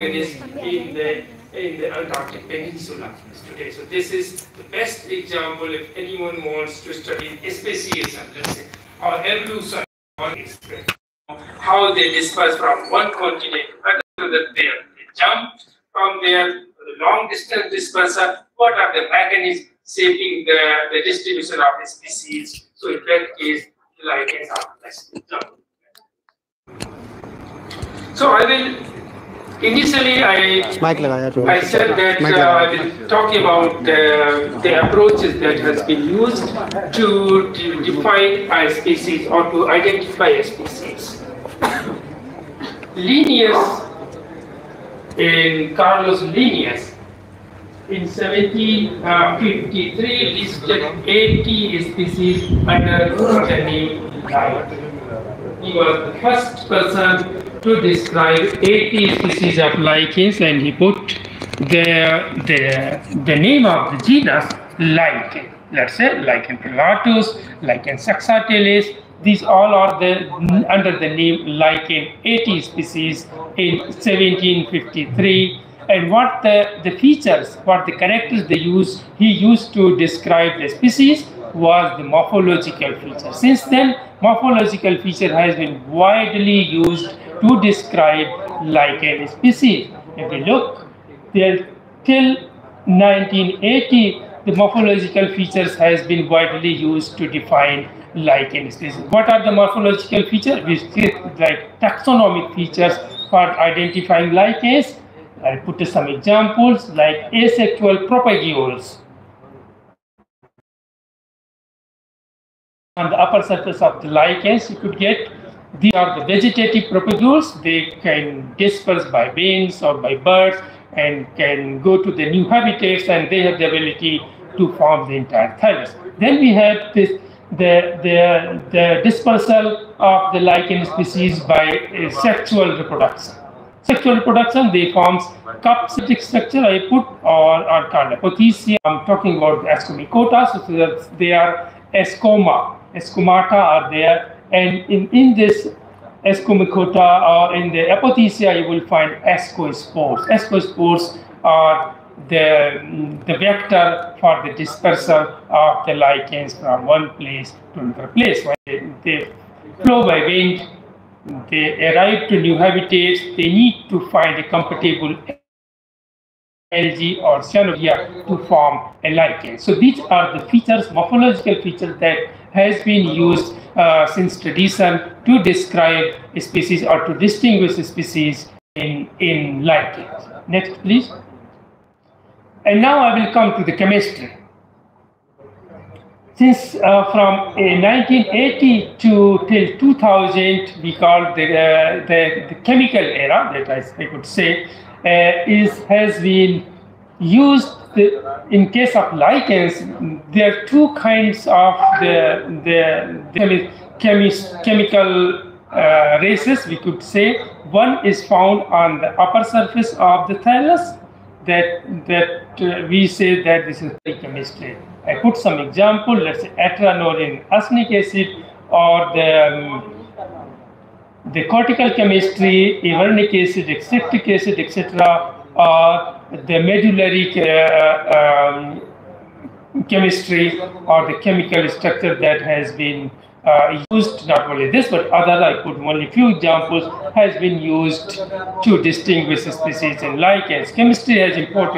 is in the Antarctic Peninsula today. So this is the best example if anyone wants to study speciation, let's say, or evolution, or how they disperse from one continent to another. They jump from there, the long distance dispersal. What are the mechanisms shaping the distribution of the species? So in that case, lichens are best example. So I will. Initially, I said that I will talk about the approaches that has been used to define a species or to identify a species. Linnaeus, in Carlos Linnaeus, in 1753 listed 80 species under the name lichens. He was the first person to describe 80 species of lichens, and he put the name of the genus lichen. Let's say lichen pilatus, lichen saxatilis. These all are under the name lichen, 80 species in 1753. And what the features, what the characters he used to describe the species was the morphological feature. Since then, morphological feature has been widely used to describe lichen species. If you look there, till 1980, the morphological features has been widely used to define lichen species. What are the morphological features? We see like taxonomic features for identifying lichens. I'll put some examples like asexual propagules. On the upper surface of the lichens, you could get, these are the vegetative propagules. They can disperse by wings or by birds and can go to the new habitats, and they have the ability to form the entire thallus. Then we have the dispersal of the lichen species by sexual reproduction. Sexual reproduction, they form cup-cytic structure I put or called apothecia. I'm talking about the ascomycota, so that they are escomata are there, and in this escomycota or in the apothecia you will find ascospores. Ascospores are the vector for the dispersal of the lichens from one place to another place. When they flow by wind, they arrive to new habitats, they need to find a compatible algae or cyanodia to form a lichen. So these are the features, morphological features that has been used since tradition to describe a species or to distinguish a species in lichens. Next, please. And now I will come to the chemistry. Since from 1980 till 2000, we call the chemical era, that I could say, has been used. In case of lichens, there are two kinds of the chemical races, we could say. One is found on the upper surface of the thallus, that we say that this is chemistry. I put some example, let's say atranolene arsenic acid, or the cortical chemistry, evernic acid, acetic acid, etc., or the medullary chemistry, or the chemical structure that has been used. Not only this, but other, I put only few examples, has been used to distinguish species in lichens. Chemistry has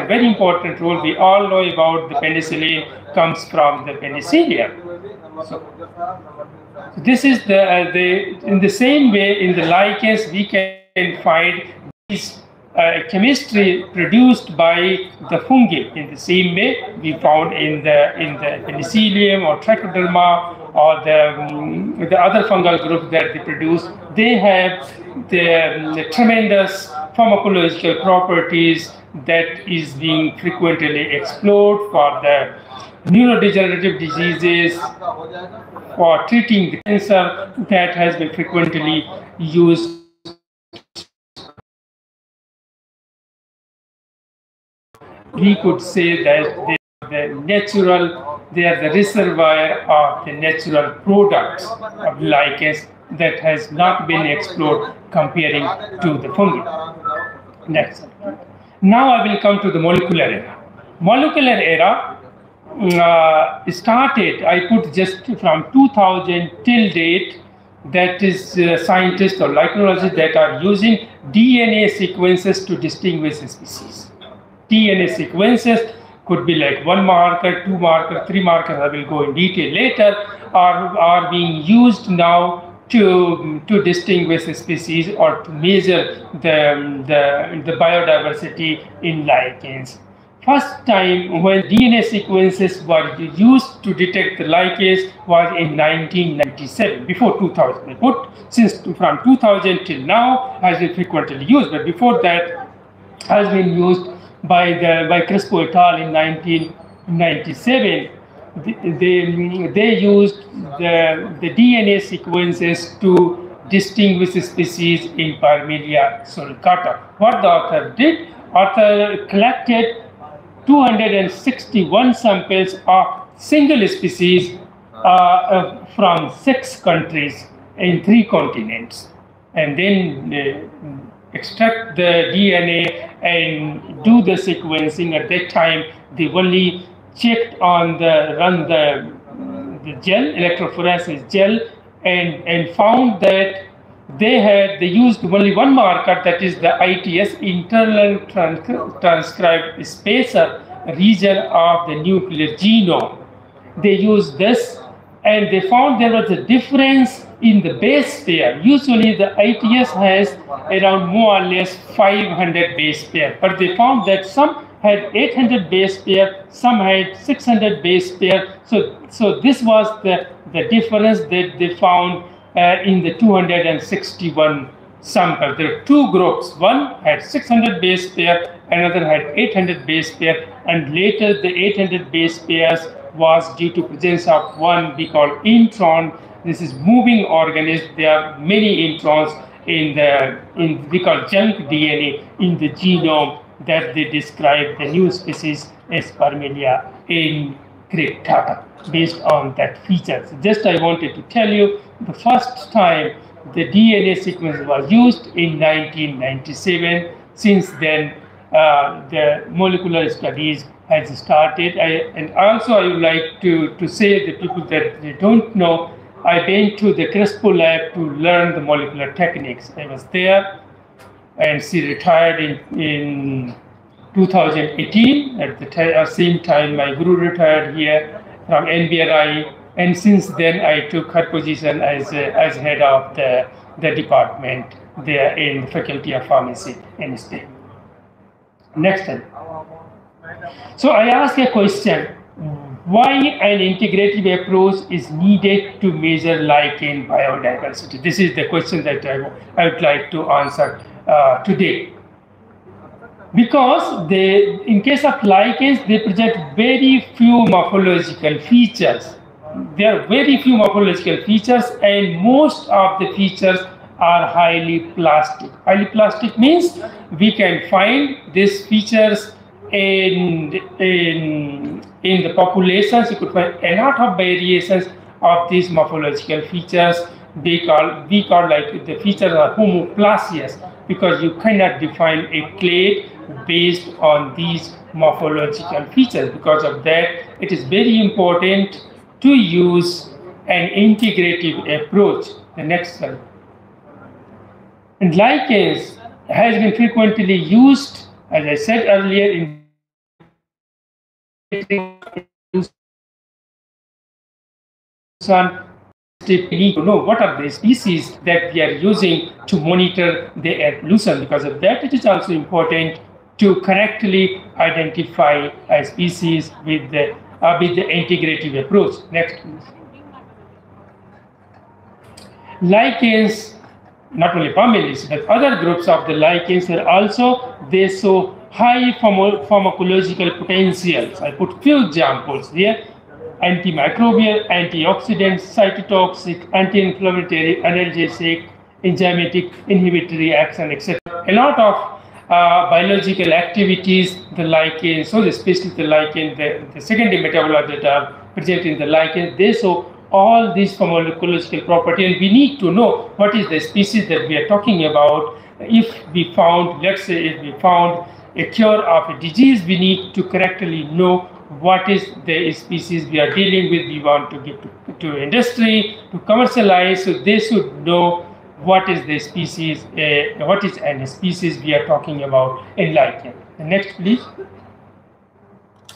very important role. We all know about the penicillin comes from the penicillium. So this is in the same way in the lichens we can find these chemistry produced by the fungi. In the same way we found in the penicillium or trichoderma or the other fungal group that they produce. They have the tremendous pharmacological properties that is being frequently explored for the neurodegenerative diseases, for treating the cancer, that has been frequently used. We could say that they are the reservoir of the natural products of lichens that has not been explored comparing to the fungi. Next. Now I will come to the molecular era. Molecular era started, I put just from 2000 till date, that is scientists or lichenologists that are using DNA sequences to distinguish species. DNA sequences could be like 1 marker, 2 marker, 3 markers, I will go in detail later, are being used now to distinguish a species or to measure the biodiversity in lichens. First time when DNA sequences were used to detect the lichens was in 1997, before 2000. Since from 2000 till now has been frequently used, but before that has been used by Crispo et al. In 1997. They used the DNA sequences to distinguish species in Bareilly sulcata. What the author did, author collected 261 samples of single species from 6 countries in 3 continents, and then extract the DNA and do the sequencing. At that time, they only checked on run the gel, electrophoresis gel, and found that they used only 1 marker, that is the ITS, internal transcribed spacer region of the nuclear genome. They used this, and they found there was a difference in the base pair. Usually the ITS has around more or less 500 base pair, but they found that some had 800 base pair, some had 600 base pair. So this was the difference that they found in the 261 samples. There are 2 groups. One had 600 base pair, another had 800 base pair, and later the 800 base pairs was due to presence of one we call intron. This is moving organism. There are many introns in we call junk DNA in the genome that they describe the new species as Bareilly increctata based on that feature. So just I wanted to tell you, the first time the DNA sequence was used in 1997. Since then, the molecular studies has started. And also I would like to say to people that they don't know, I went to the Crispo lab to learn the molecular techniques. I was there, and she retired in 2018. At the same time, my guru retired here from NBRI, and since then I took her position as head of the department there in the Faculty of Pharmacy in Spain. Next time. So I ask a question: why an integrative approach is needed to measure lichen biodiversity? This is the question that I would like to answer today. Because in case of lichens, they present very few morphological features. There are very few morphological features, and most of the features are highly plastic. Highly plastic means we can find these features in the populations. You could find a lot of variations of these morphological features. We call like the features are homoplasias, because you cannot define a clade based on these morphological features. Because of that, it is very important to use an integrative approach. The next slide. And lichens has been frequently used, as I said earlier, in we need to know what are the species that we are using to monitor the air pollution. Because of that, it is also important to correctly identify a species with the integrative approach. Next, please. Lichens, not only Bareilly, but other groups of the lichens are also, they show high pharmacological potentials. I put few examples here: antimicrobial, antioxidant, cytotoxic, anti-inflammatory, analgesic, enzymatic, inhibitory action, etc. A lot of biological activities, the lichen, so especially the lichen, the secondary metabolites that are present in the lichen, they show all these pharmacological properties, and we need to know what is the species that we are talking about. if we found, let's say, if we found a cure of a disease, we need to correctly know what is the species we are dealing with. We want to give to industry to commercialize, so they should know what is the species, what is an species we are talking about in lichen. The next, please.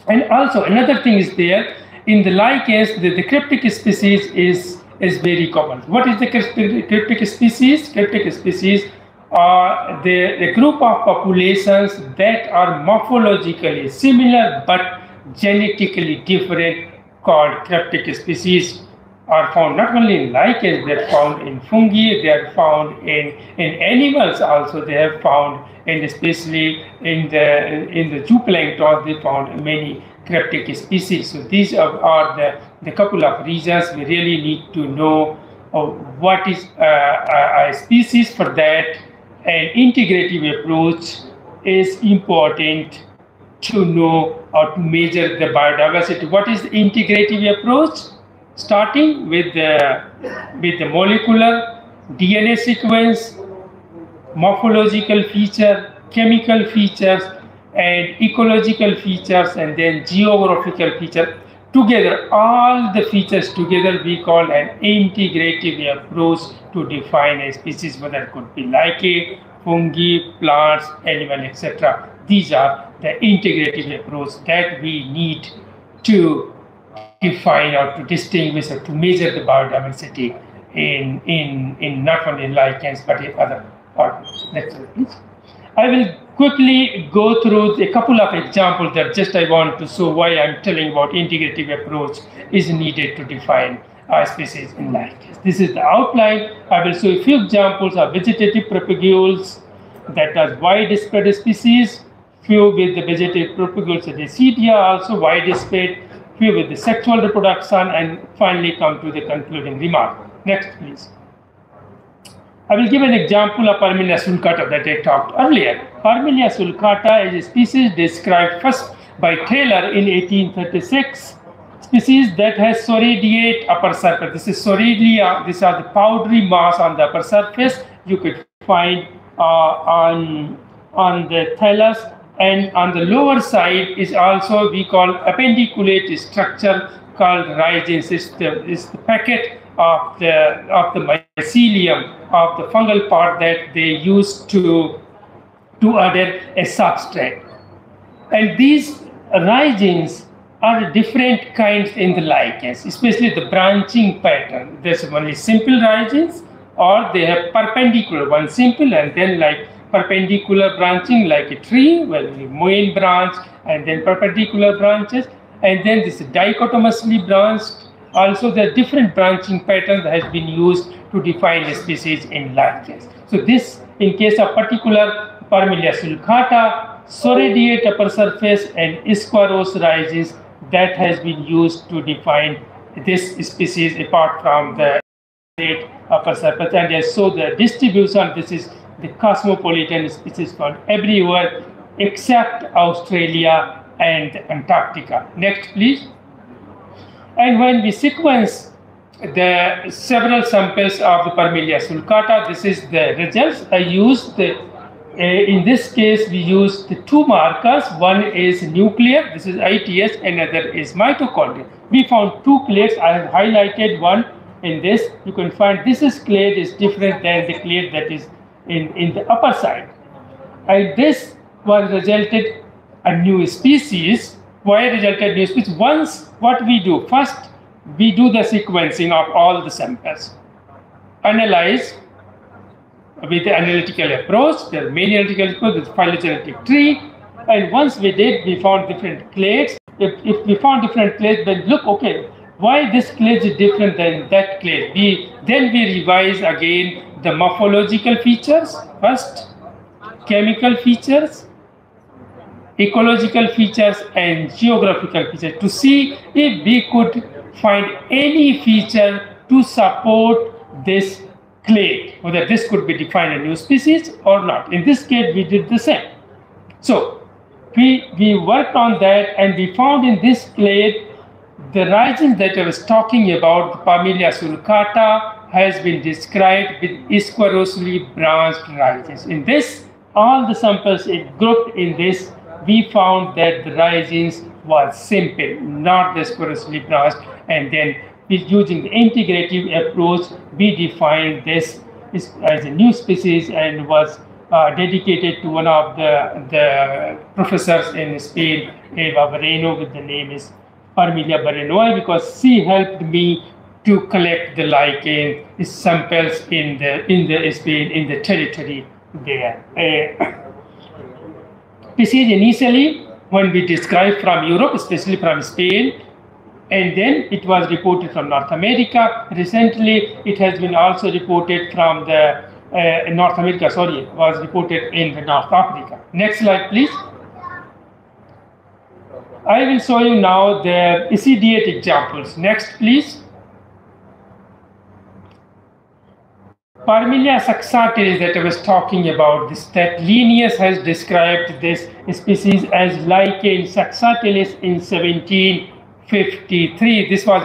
And also another thing is there in the lichens, the cryptic species is very common. What is the cryptic species? Cryptic species are the group of populations that are morphologically similar but genetically different, called cryptic species, are found not only in lichens, they are found in fungi, they are found in animals also, they have found, and especially in the zooplankton, they found many cryptic species. So these are the couple of reasons we really need to know what is a species. For that, an integrative approach is important to know or to measure the biodiversity. What is the integrative approach? Starting with the molecular DNA sequence, morphological feature, chemical features, and ecological features, and then geographical feature. Together, all the features together, we call an integrative approach to define a species, whether it could be lichen, fungi, plants, animal, etc. These are the integrative approach that we need to define or to distinguish or to measure the biodiversity in not only lichens but in other organisms. Next slide, please. I will quickly go through a couple of examples that just I want to show why I'm telling about integrative approach is needed to define species in lichens. This is the outline. I will show a few examples of vegetative propagules, that are widespread species, few with the vegetative propagules and decidia, also widespread, few with the sexual reproduction, and finally come to the concluding remark. Next, please. I will give an example of Parmelia sulcata that I talked earlier. Parmelia sulcata is a species described first by Taylor in 1836. Species that has soradiate upper surface. This is soradia. These are the powdery mass on the upper surface. You could find on the thallus, and on the lower side is also we call appendiculate structure called rhizines. Is the packet of the mycelium of the fungal part that they use to adhere a substrate. And these rhizines are different kinds in the lichens, especially the branching pattern. There's only simple rhizines, or they have perpendicular, one simple and then like perpendicular branching like a tree, where the main branch and then perpendicular branches, and then this dichotomously branched. Also, there are different branching patterns that has been used to define a species in lichens. So this, in case of particular Parmelia sulcata, soradiate upper surface and squarose rhizines, that has been used to define this species apart from the upper surface. And so the distribution, this is the cosmopolitan species found everywhere except Australia and Antarctica. Next, please. And when we sequence the several samples of the Parmelia sulcata, this is the results. I used in this case we used the two markers. One is nuclear, this is ITS, another is mitochondria. We found two clades. I have highlighted one in this. You can find this clade is different than the clade that is in the upper side. And this was resulted a new species. Why resulted new species? Once, what we do? First, we do the sequencing of all the samples. Analyze with the analytical approach. There are many analytical approaches with phylogenetic tree. And once we did, we found different clades. If we found different clades, then look, okay, why this clade is different than that clade? Then we revise again the morphological features first, chemical features, ecological features, and geographical features to see if we could find any feature to support this clade, whether this could be defined a new species or not. In this case, we did the same. So we worked on that, and we found in this clade the rhizines that I was talking about, the Parmelia sulcata, has been described with squarosely branched rhizomes. In this, all the samples grouped in this, we found that the rhizomes was simple, not the squarosely branched, and then using the integrative approach, we defined this as a new species and was dedicated to one of the professors in Spain, Eva Barreiro, with the name is Parmelia barrenoi, because she helped me to collect the lichen samples in the Spain, in the territory there. Species initially, when we described from Europe, especially from Spain, and then it was reported from North America. Recently, it has been also reported from the North America, was reported in the North Africa. Next slide, please. I will show you now the immediate examples. Next, please. Parmelia saxatilis that I was talking about, that Linnaeus has described this species as lichen saxatilis in 1753. This was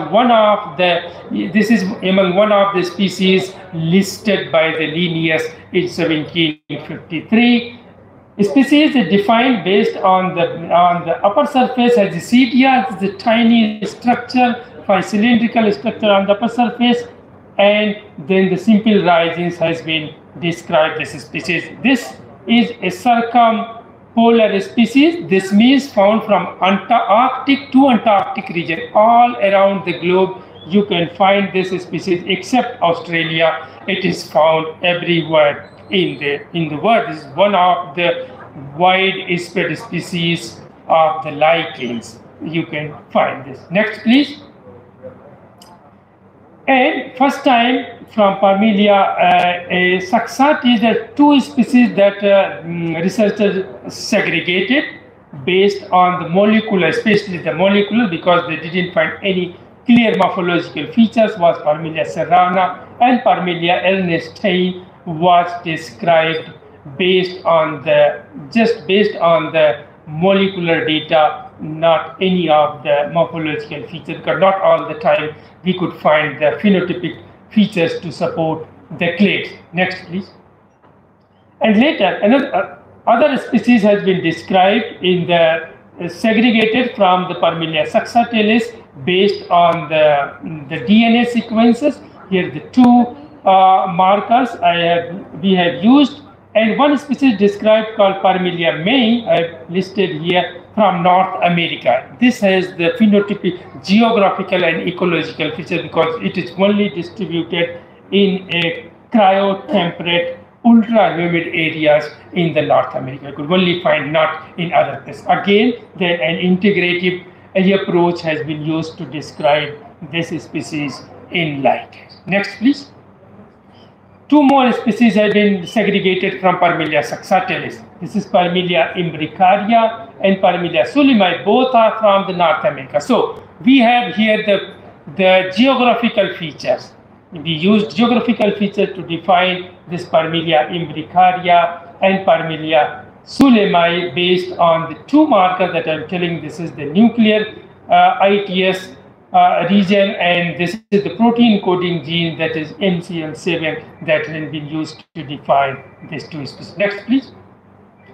this is among one of the species listed by the Linnaeus in 1753. Species is defined based on the upper surface as the sedia, the tiny structure, cylindrical structure on the upper surface, and then the simple rhizomes has been described this species. This is a circumpolar species. This means found from Antarctic to Antarctic region. All around the globe you can find this species except Australia. It is found everywhere in the world. This is one of the widespread species of the lichens. You can find this. Next, please. And first time from Parmelia saxatilis, there are two species that researchers segregated based on the molecular, especially the molecular, because they didn't find any clear morphological features, was Parmelia serrana, and Parmelia ernestei was described based on the molecular data, not any of the morphological features, because not all the time we could find the phenotypic features to support the clades. Next, please. And later, other species has been described in the segregated from the Parmelia saxatilis based on the DNA sequences. Here the two markers we have used, and one species described called Parmelia may, I have listed here, from North America. This has the phenotypic, geographical and ecological features because it is only distributed in a cryo-temperate, ultra-humid areas in the North America. You could only find not in other places. Again, then an integrative approach has been used to describe this species in lichens. Next, please. Two more species have been segregated from Parmelia saxatilis. This is Parmelia imbricaria and Parmelia sulemi. Both are from the North America. So we have here the geographical features. We used geographical features to define this Parmelia imbricaria and Parmelia sulemi based on the two markers that I'm telling. This is the nuclear ITS region, and this is the protein coding gene, that is MCM7, that has been used to define these two species. Next, please.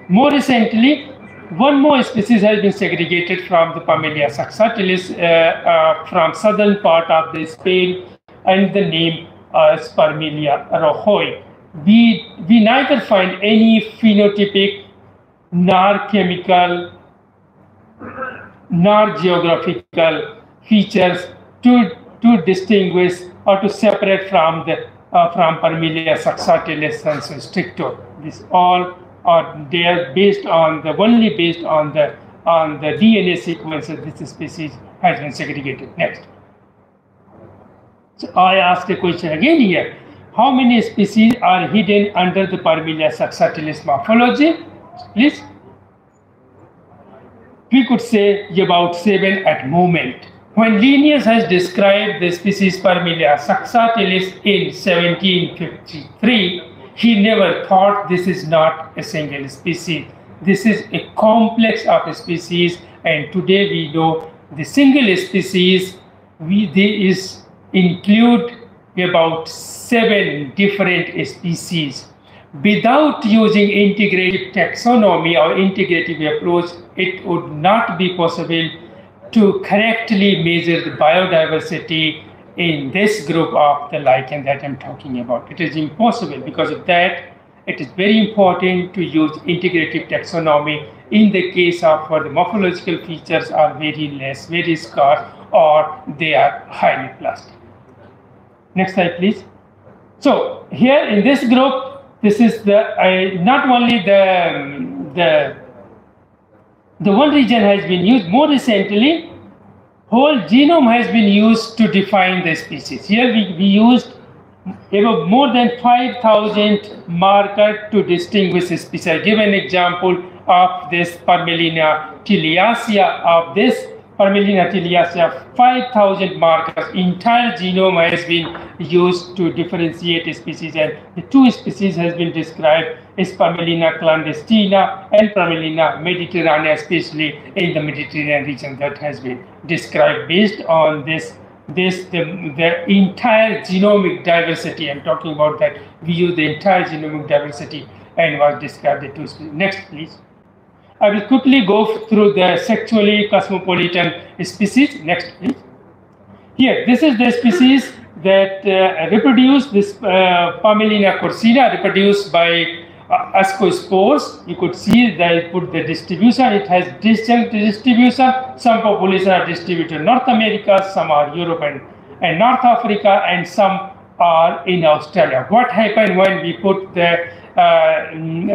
More recently, one more species has been segregated from the Parmelia saxatilis from southern part of the Spain, and the name is Parmelia rojoi. We neither find any phenotypic, nor chemical, nor geographical features to distinguish or to separate from Parmelia saxatilis sensu stricto. This all are there based on the DNA sequences. This species has been segregated. Next. So I ask a question again here. How many species are hidden under the Parmelia saxatilis morphology? Please. We could say about 7 at moment. When Linnaeus has described the species Parmelia saxatilis in 1753, he never thought this is not a single species. This is a complex of species, and today we know the single species include about 7 different species. Without using integrative taxonomy or integrative approach, it would not be possible to correctly measure the biodiversity in this group of the lichen that I'm talking about. It is impossible. Because of that, it is very important to use integrative taxonomy in the case of where the morphological features are very less, very scarce, or they are highly plastic. Next slide, please. So here in this group, this is the not only the one region has been used. More recently, whole genome has been used to define the species. Here we used about more than 5,000 markers to distinguish a species. I give an example of this Parmelina tiliacea. Of this Parmelina tiliacea, 5,000 markers, entire genome has been used to differentiate a species, and the 2 species has been described is Parmelina clandestina and Parmelina mediterranea, especially in the Mediterranean region, that has been described based on the entire genomic diversity. I'm talking about that we use the entire genomic diversity and was described the 2 species. Next, please. I will quickly go through the sexually cosmopolitan species. Next, please. Here, this is the species that reproduce this Parmelina corsina, reproduced by ascospores. You could see that I put the distribution. It has distinct distribution. Some populations are distributed in North America, some are Europe and North Africa, and some are in Australia. What happened when we put the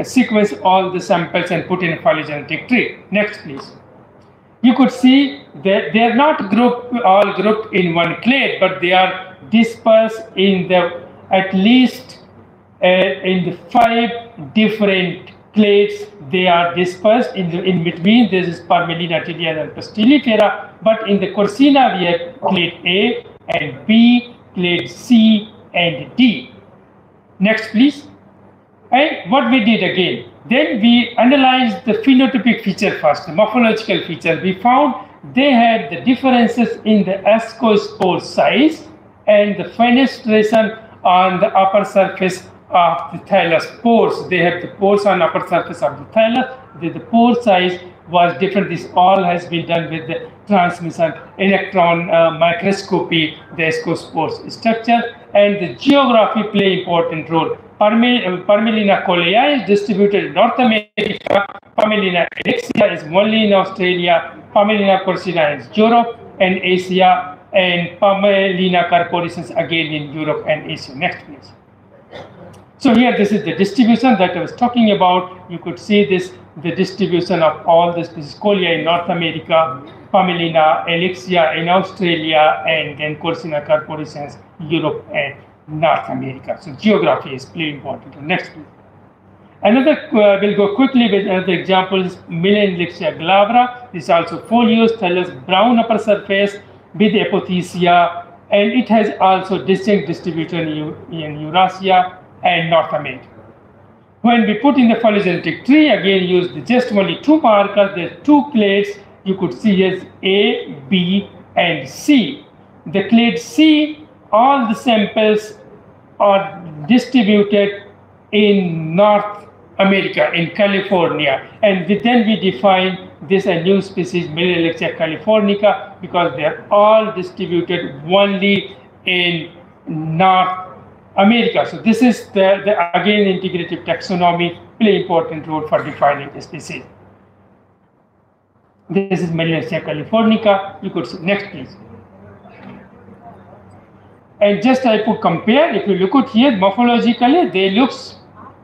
sequence all the samples and put in a phylogenetic tree? Next, please. You could see that they are not all grouped in one clade, but they are dispersed in the at least in the 5 different clades. They are dispersed in between. This is Parmelina tiliacea and Pastilifera, but in the corsina we have clade A and B, clade C and D. Next, please. And what we did again, then we analyzed the phenotypic feature first, the morphological feature. We found they had the differences in the ascospore size and the fenestration on the upper surface of the thallus pores. They have the pores on upper surface of the thallus. The pore size was different. This all has been done with the transmission electron microscopy, the ascospore structure, and the geography play important role. Parmelina colea is distributed in North America. Parmelina elixia is only in Australia. Parmelina corsina is Europe and Asia, and Parmelina carporiscens again in Europe and Asia. Next, please. So here, this is the distribution that I was talking about. You could see this, the distribution of all the species. Colea in North America, Parmelina elixia in Australia, and then Corsina carporiscens, Europe and North America. So geography is pretty important. Next, please. Another, we'll go quickly with another example is Melanelixia glabra. This is also foliose, thallus, brown upper surface with apothecia, and it has also distinct distribution in Eurasia and North America. When we put in the phylogenetic tree, again used just only 2 markers. There are 2 clades you could see as A, B, and C. The clade C, all the samples are distributed in North America, in California, and then we define this a new species, Melanelixia californica, because they are all distributed only in North America. So this is the again integrative taxonomy play important role for defining a species. This is Melanelixia californica. You could see. Next, please. And just I could compare. If you look at here morphologically, they looks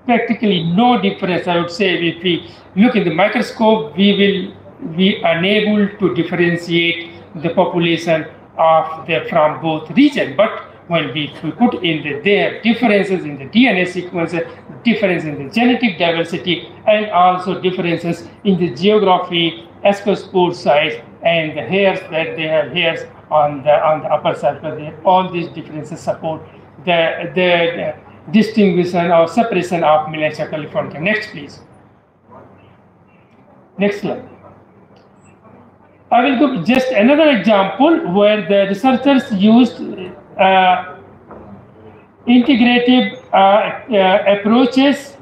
practically no difference. I would say if we look in the microscope, we will be unable to differentiate the population of from both regions. But when we put in there are differences in the DNA sequence, difference in the genetic diversity, and also differences in the geography, ascospore size, and the hairs that they have hairs on the upper surface. All these differences support the distinguishing or separation of Melanelixia californica. Next, please. Next slide. I will give just another example where the researchers used integrative approaches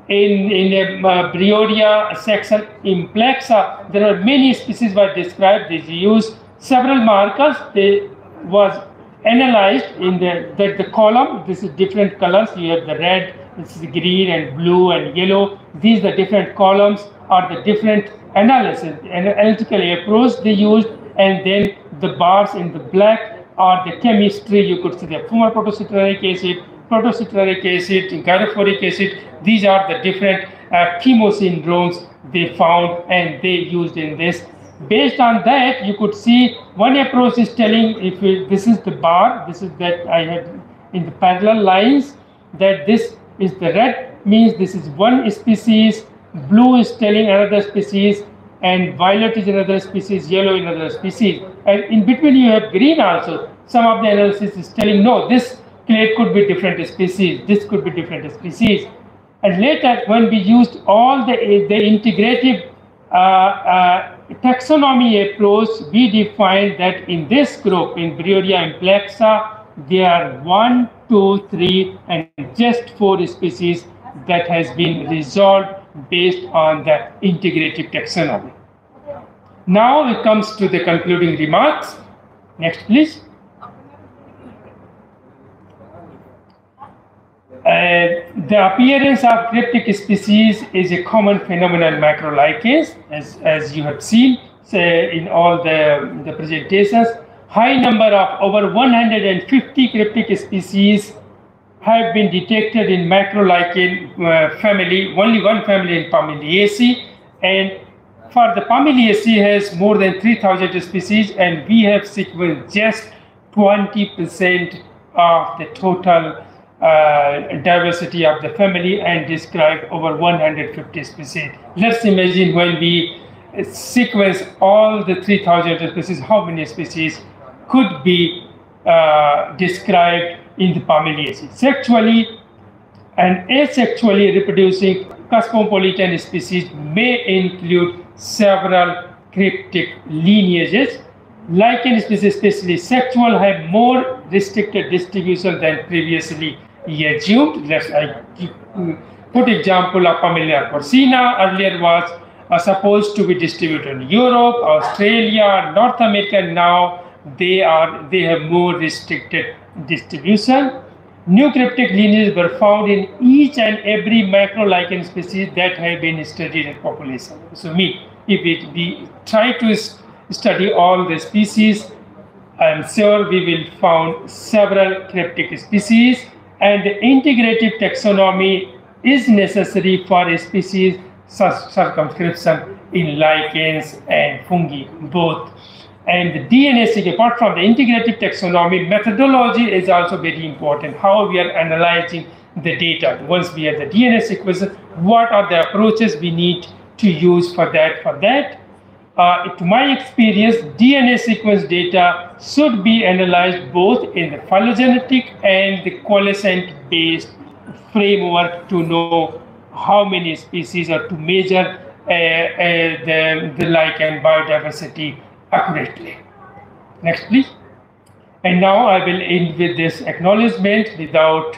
in a Brioria section in Plexa. There are many species were described. They use several markers. They was analyzed in the column. This is different colors. You have the red, this is green and blue and yellow. These are different columns or the different analysis and analytical approach they used, and then the bars in the black are the chemistry. You could see the fumer protocitrullic acid, gyrophoric acid. These are the different chemosyndromes they found and they used in this. Based on that, you could see one approach is telling if this is the bar, this is that I have in the parallel lines, that this is the red means this is one species, blue is telling another species, and violet is another species, yellow is another species. And in between you have green also. Some of the analysis is telling no, this clade could be different species, this could be different species. And later when we used all the integrative taxonomy approach, we defined that in this group, in Brioria and Plexa, there are 1, 2, 3, and just 4 species that has been resolved based on the integrative taxonomy. Now it comes to the concluding remarks. Next, please. The appearance of cryptic species is a common phenomenon in macrolichens, as you have seen in all the presentations. High number of over 150 cryptic species have been detected in macrolichen family, only one family in Bareilly, and for the Bareilly has more than 3,000 species, and we have sequenced just 20% of the total diversity of the family and describe over 150 species. Let's imagine when we sequence all the 3,000 species, how many species could be described in the Bareilly. Sexually and asexually reproducing cosmopolitan species may include several cryptic lineages. Lichen species, especially sexual, have more restricted distribution than previously assumed. Let's put example of Bareilly porcina. Earlier was supposed to be distributed in Europe, Australia, North America. Now they have more restricted distribution. New cryptic lineages were found in each and every macrolichen species that have been studied in population. So if we try to study all the species, I am sure we will find several cryptic species, and the integrative taxonomy is necessary for a species circumscription in lichens and fungi both. And the DNA sequence, apart from the integrative taxonomy, methodology is also very important. How we are analyzing the data. Once we have the DNA sequence, what are the approaches we need to use for that? To my experience, DNA sequence data should be analyzed both in the phylogenetic and the coalescent-based framework to know how many species or to measure the lichen biodiversity accurately. Next, please. And now I will end with this acknowledgement. Without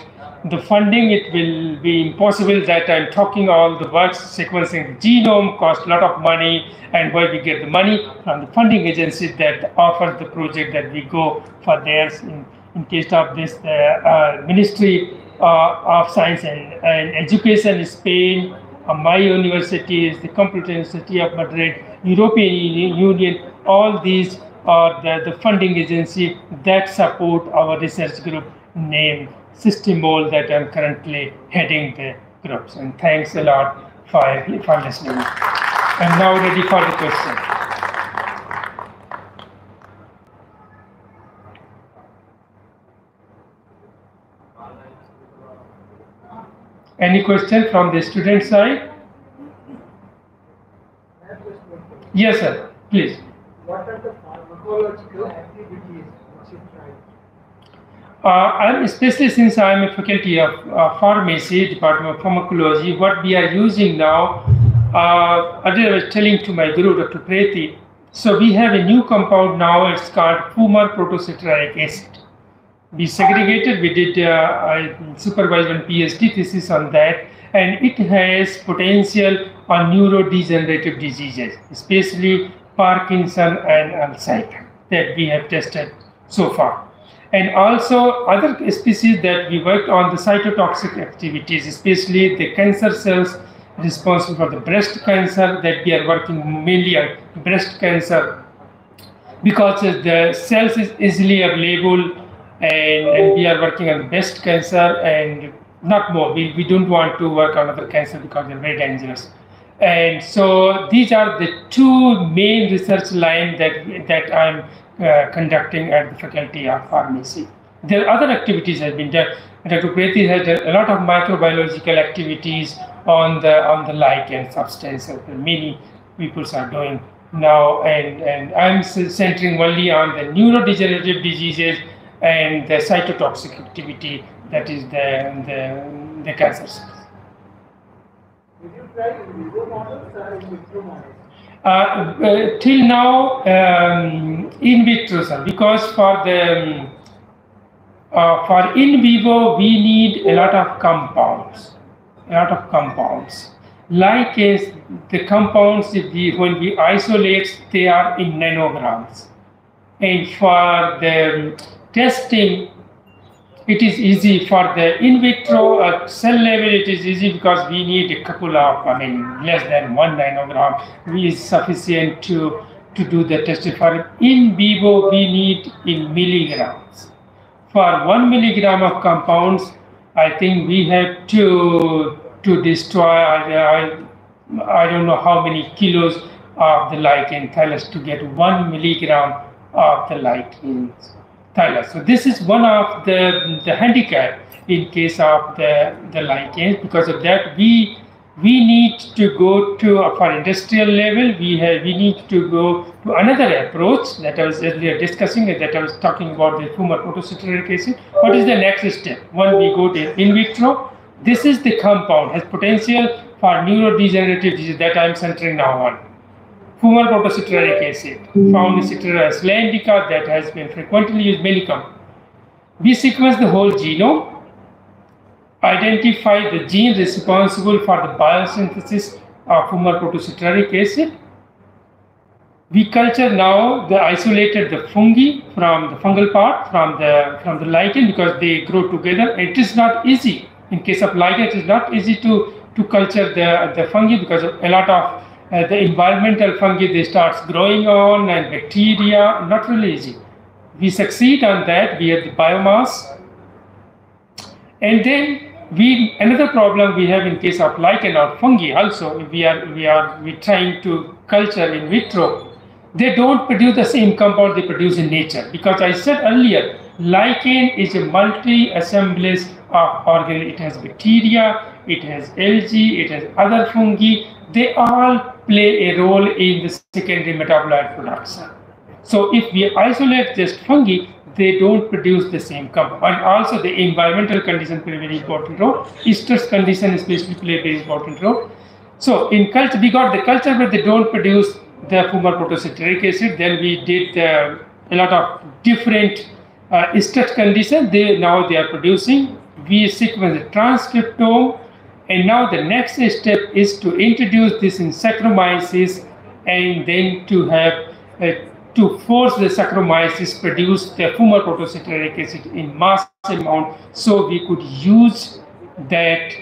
the funding, it will be impossible that I'm talking all the works. Sequencing the genome costs a lot of money, and where we get the money from the funding agency that offers the project that we go for theirs. In case of this, the Ministry of Science and Education in Spain, my university is the Complutense University of Madrid, European Union. All these are the funding agency that support our research group named Systemol that I'm currently heading the groups. And thanks a lot for listening. I'm now ready for the question. Any question from the student side? Yes, sir. Please. What are the pharmacological activities which you try? I'm especially since I'm a faculty of pharmacy, Department of Pharmacology. What we are using now, I was telling to my guru, Dr. Preti. So we have a new compound now. It's called fumer protocitrullic acid. we segregated. We did I supervised one PhD thesis on that, and it has potential on neurodegenerative diseases, especially Parkinson and Alzheimer's, that we have tested so far. And also other species that we worked on the cytotoxic activities, especially the cancer cells responsible for the breast cancer, that we are working mainly on breast cancer because the cells is easily available, and we are working on the breast cancer and not more. We don't want to work on other cancer because they're very dangerous. And so these are the two main research lines that I'm conducting at the Faculty of Pharmacy. There are other activities that have been done. Dr. Preeti has done a lot of microbiological activities on the lichen substance that many people are doing now, and I'm centering only on the neurodegenerative diseases and the cytotoxic activity, that is the cancer cells. Did you try in vivo models or in vitro models? Till now, in vitro, sir, because for in vivo we need a lot of compounds. Like the compounds, when we isolate, they are in nanograms. And for the testing, it is easy. For the in vitro at cell level, it is easy because we need a couple of, less than 1 nanogram is sufficient to do the testing. For in vivo, we need in milligrams. For 1 milligram of compounds, I think we have to destroy, I don't know how many kilos of the lichen thallus to get 1 milligram of the lichen thallus. So this is one of the handicap in case of the lichens. Because of that, we need to go to, for industrial level, we need to go to another approach that I was earlier discussing, that I was talking about the human photosynthetic acid. What is the next step? When we go to in vitro, this is the compound, has potential for neurodegenerative disease that I am centering now on. Human photosynthetic acid, found in Citrus islandica, that has been frequently used many compounds. We sequence the whole genome, identify the gene responsible for the biosynthesis of human photosynthetic acid. We culture now the isolated the fungi from the fungal part, from the lichen, because they grow together. It is not easy. In case of lichen, it is not easy to culture the fungi because of a lot of the environmental fungi they starts growing on, and bacteria, not really easy. We succeed on that. We have the biomass, and then another problem we have in case of lichen or fungi also, we trying to culture in vitro. They don't produce the same compound they produce in nature, because I said earlier, lichen is a multi-assemblage of organisms. It has bacteria, it has algae, it has other fungi. They all play a role in the secondary metabolite production. So if we isolate just fungi, they don't produce the same compound. And also the environmental conditions play a very important role. Stress conditions especially play a very important role. So in culture, we got the culture where they don't produce the human photosynthetic acid. Then we did a lot of different stress conditions. Now they are producing. We sequence the transcriptome, and now the next step is to introduce this in Saccharomyces, and then to have to force the Saccharomyces produce the human photosynthetic acid in mass amount, so we could use that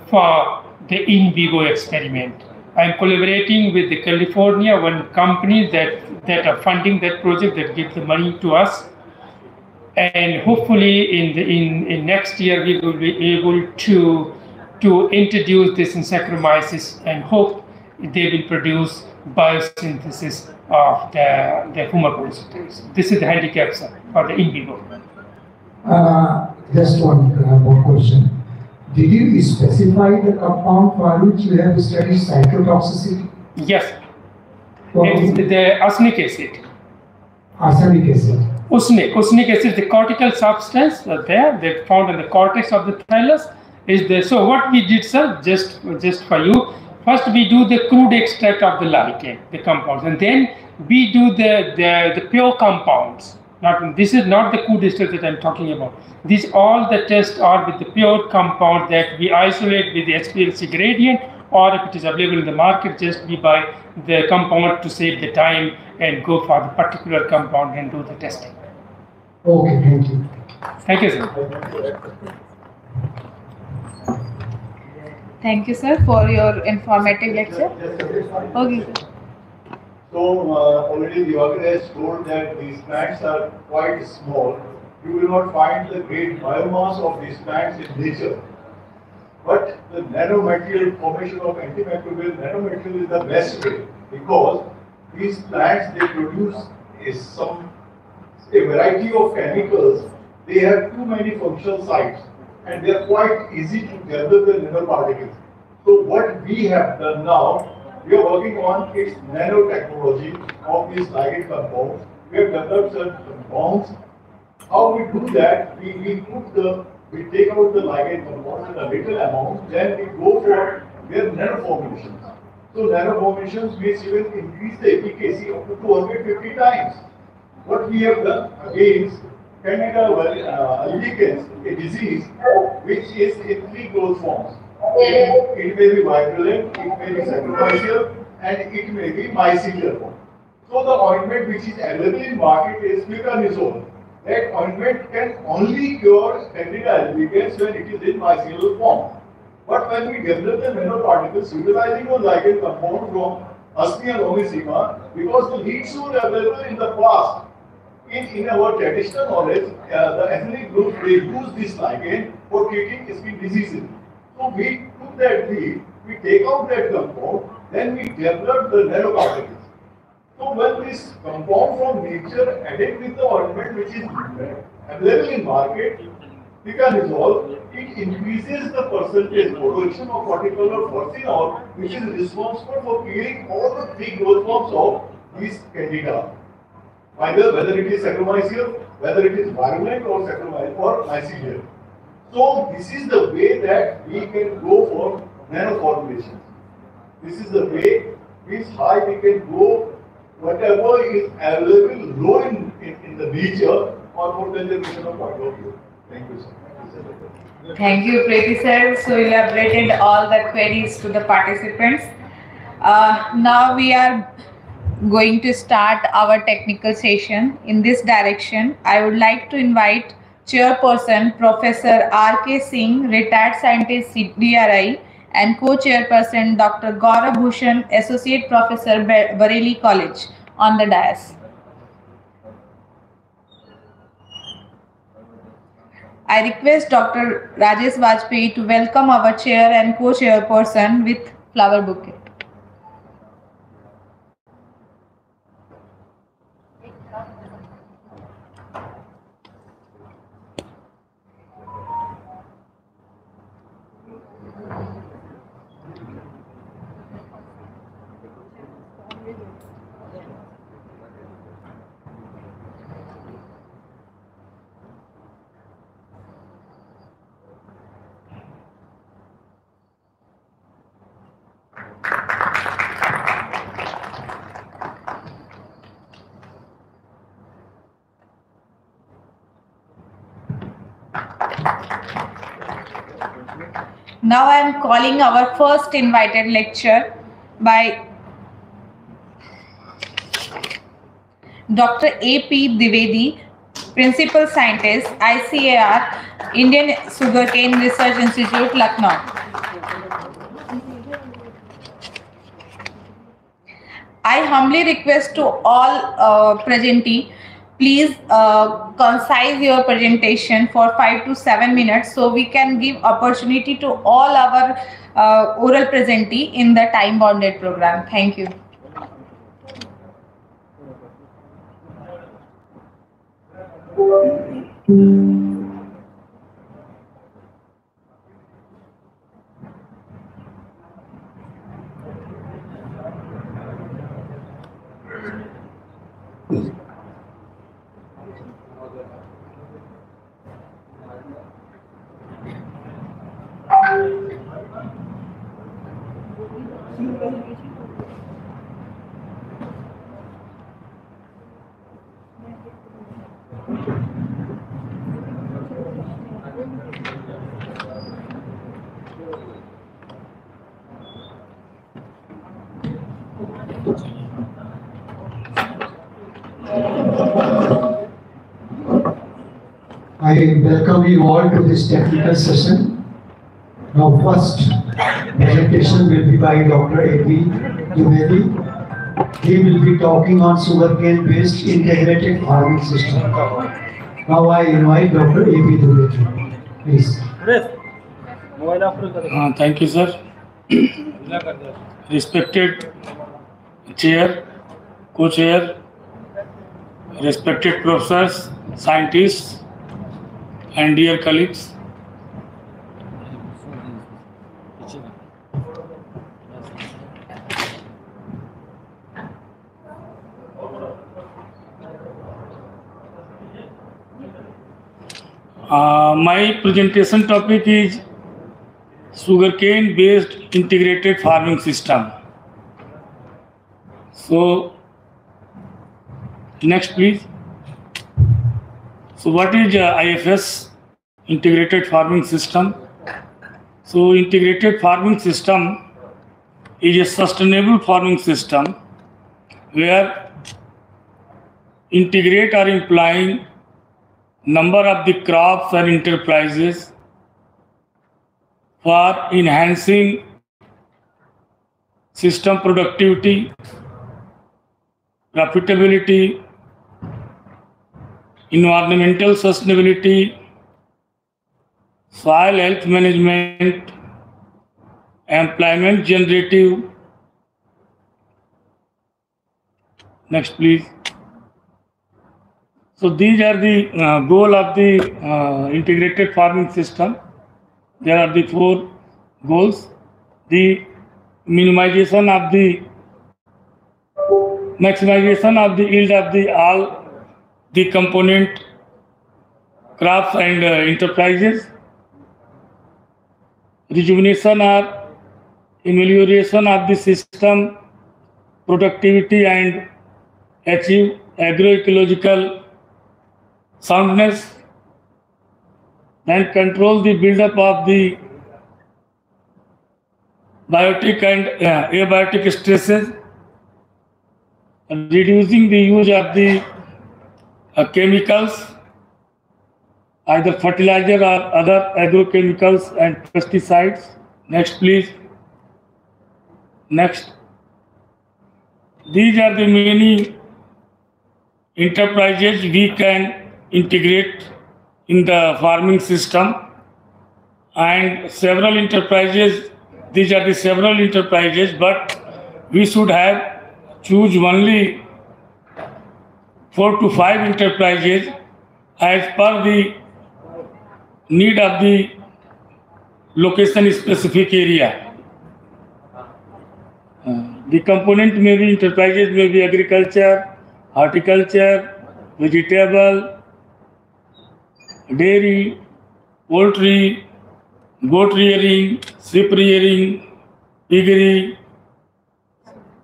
for the in vivo experiment. I'm collaborating with the California, one company that are funding that project, that gives the money to us. And hopefully in next year we will be able to introduce this in Saccharomyces, and hope they will produce biosynthesis of the human photosynthesis. This is the handicap for the in vivo. Just one more question. Did you specify the compound for which you have studied cytotoxicity? Yes. It's the arsenic acid. Arsenic acid. Arsenic acid, the cortical substance they're found in the cortex of the thallus. So what we did, sir, just for you, first we do the crude extract of the lichen, the compounds, and then we do the pure compounds. This is not the coup distilled that I'm talking about. These all the tests are with the pure compound that we isolate with the HPLC gradient, or if it is available in the market, just we buy the compound to save the time and go for the particular compound and do the testing. Okay, thank you. Thank you, sir. Thank you, sir, for your informative lecture. Okay, sir. So, already the organizer has told that these plants are quite small. You will not find the great biomass of these plants in nature. But the nanomaterial formation of antimicrobial nanomaterial is the best way, because these plants, they produce a variety of chemicals. They have too many functional sites and they are quite easy to develop the nanoparticles. So what we have done now, we are working on its nanotechnology of these ligand compounds. We have developed certain compounds. How we do that? We take out the ligand compounds in a little amount, then we go for their nanoformations. So nanoformations means you will increase the efficacy up to 250 times. What we have done against Candida albicans, a disease which is in 3 growth forms. It may be virulent, it may be saccharomyceal, and it may be mycelial. So the ointment which is available in market is fluconazole. That ointment can only cure Candida albicans when it is in mycelial form. But when we develop the nanoparticles utilizing a ligand compound from Asnia longissima, because the leads were available in the past, in our traditional knowledge, the ethnic group, they use this ligand for treating skin diseases. So we took that lead, we take out that compound, then we develop the nanoparticles. So when this compound from nature added with the ointment which is available in market, fluconazole, it increases the percentage production of particular furcinol, which is responsible for killing all the 3 growth forms of these candida. Either whether it is saccharomyceal, whether it is virulent or mycelial. So this is the way that we can go for nanoformulations. This is the way which high we can go whatever is available low in the nature or for conservation of point of view. Thank you, sir. Thank you, Preeti sir. So you elaborated all the queries to the participants. Now we are going to start our technical session. In this direction, I would like to invite Chairperson Professor R.K. Singh, retired scientist CDRI, and Co-Chairperson Dr. Gaurav Bhushan, Associate Professor Bareilly College, on the dais. I request Dr. Rajesh Vajpayee to welcome our chair and co-chairperson with flower bouquet. Now I am calling our first invited lecture by Dr. A.P. Dwivedi, Principal Scientist, ICAR-Indian Sugarcane Research Institute, Lucknow. I humbly request to all presentee, please concise your presentation for 5 to 7 minutes so we can give opportunity to all our oral presentee in the time bounded program. Thank you. I welcome you all to this technical session. Now, first presentation will be by Dr. A.P. Dwivedi. He will be talking on sugarcane-based integrated farming system. Now, I invite Dr. A.P. Dwivedi. Please. Thank you, sir. Respected chair, co-chair, respected professors, scientists, and dear colleagues. My presentation topic is sugarcane based integrated farming system. So next please. So what is IFS, integrated farming system? So integrated farming system is a sustainable farming system where integrate are implying number of the crops and enterprises for enhancing system productivity, profitability, environmental sustainability, soil health management, employment generative. Next please. So these are the goal of the integrated farming system. There are the 4 goals. The maximization of the yield of the all the component crops and enterprises. Rejuvenation or amelioration of the system productivity and achieve agroecological soundness. Then control the buildup of the biotic and abiotic stresses, reducing the use of the chemicals, either fertilizer or other agrochemicals and pesticides. Next please. Next. These are the many enterprises we can integrate in the farming system, and several enterprises, these are the several enterprises, but we should have choose only 4 to 5 enterprises as per the need of the location specific area. The component may be enterprises, may be agriculture, horticulture, vegetable, dairy, poultry, goat rearing, sheep rearing, piggery,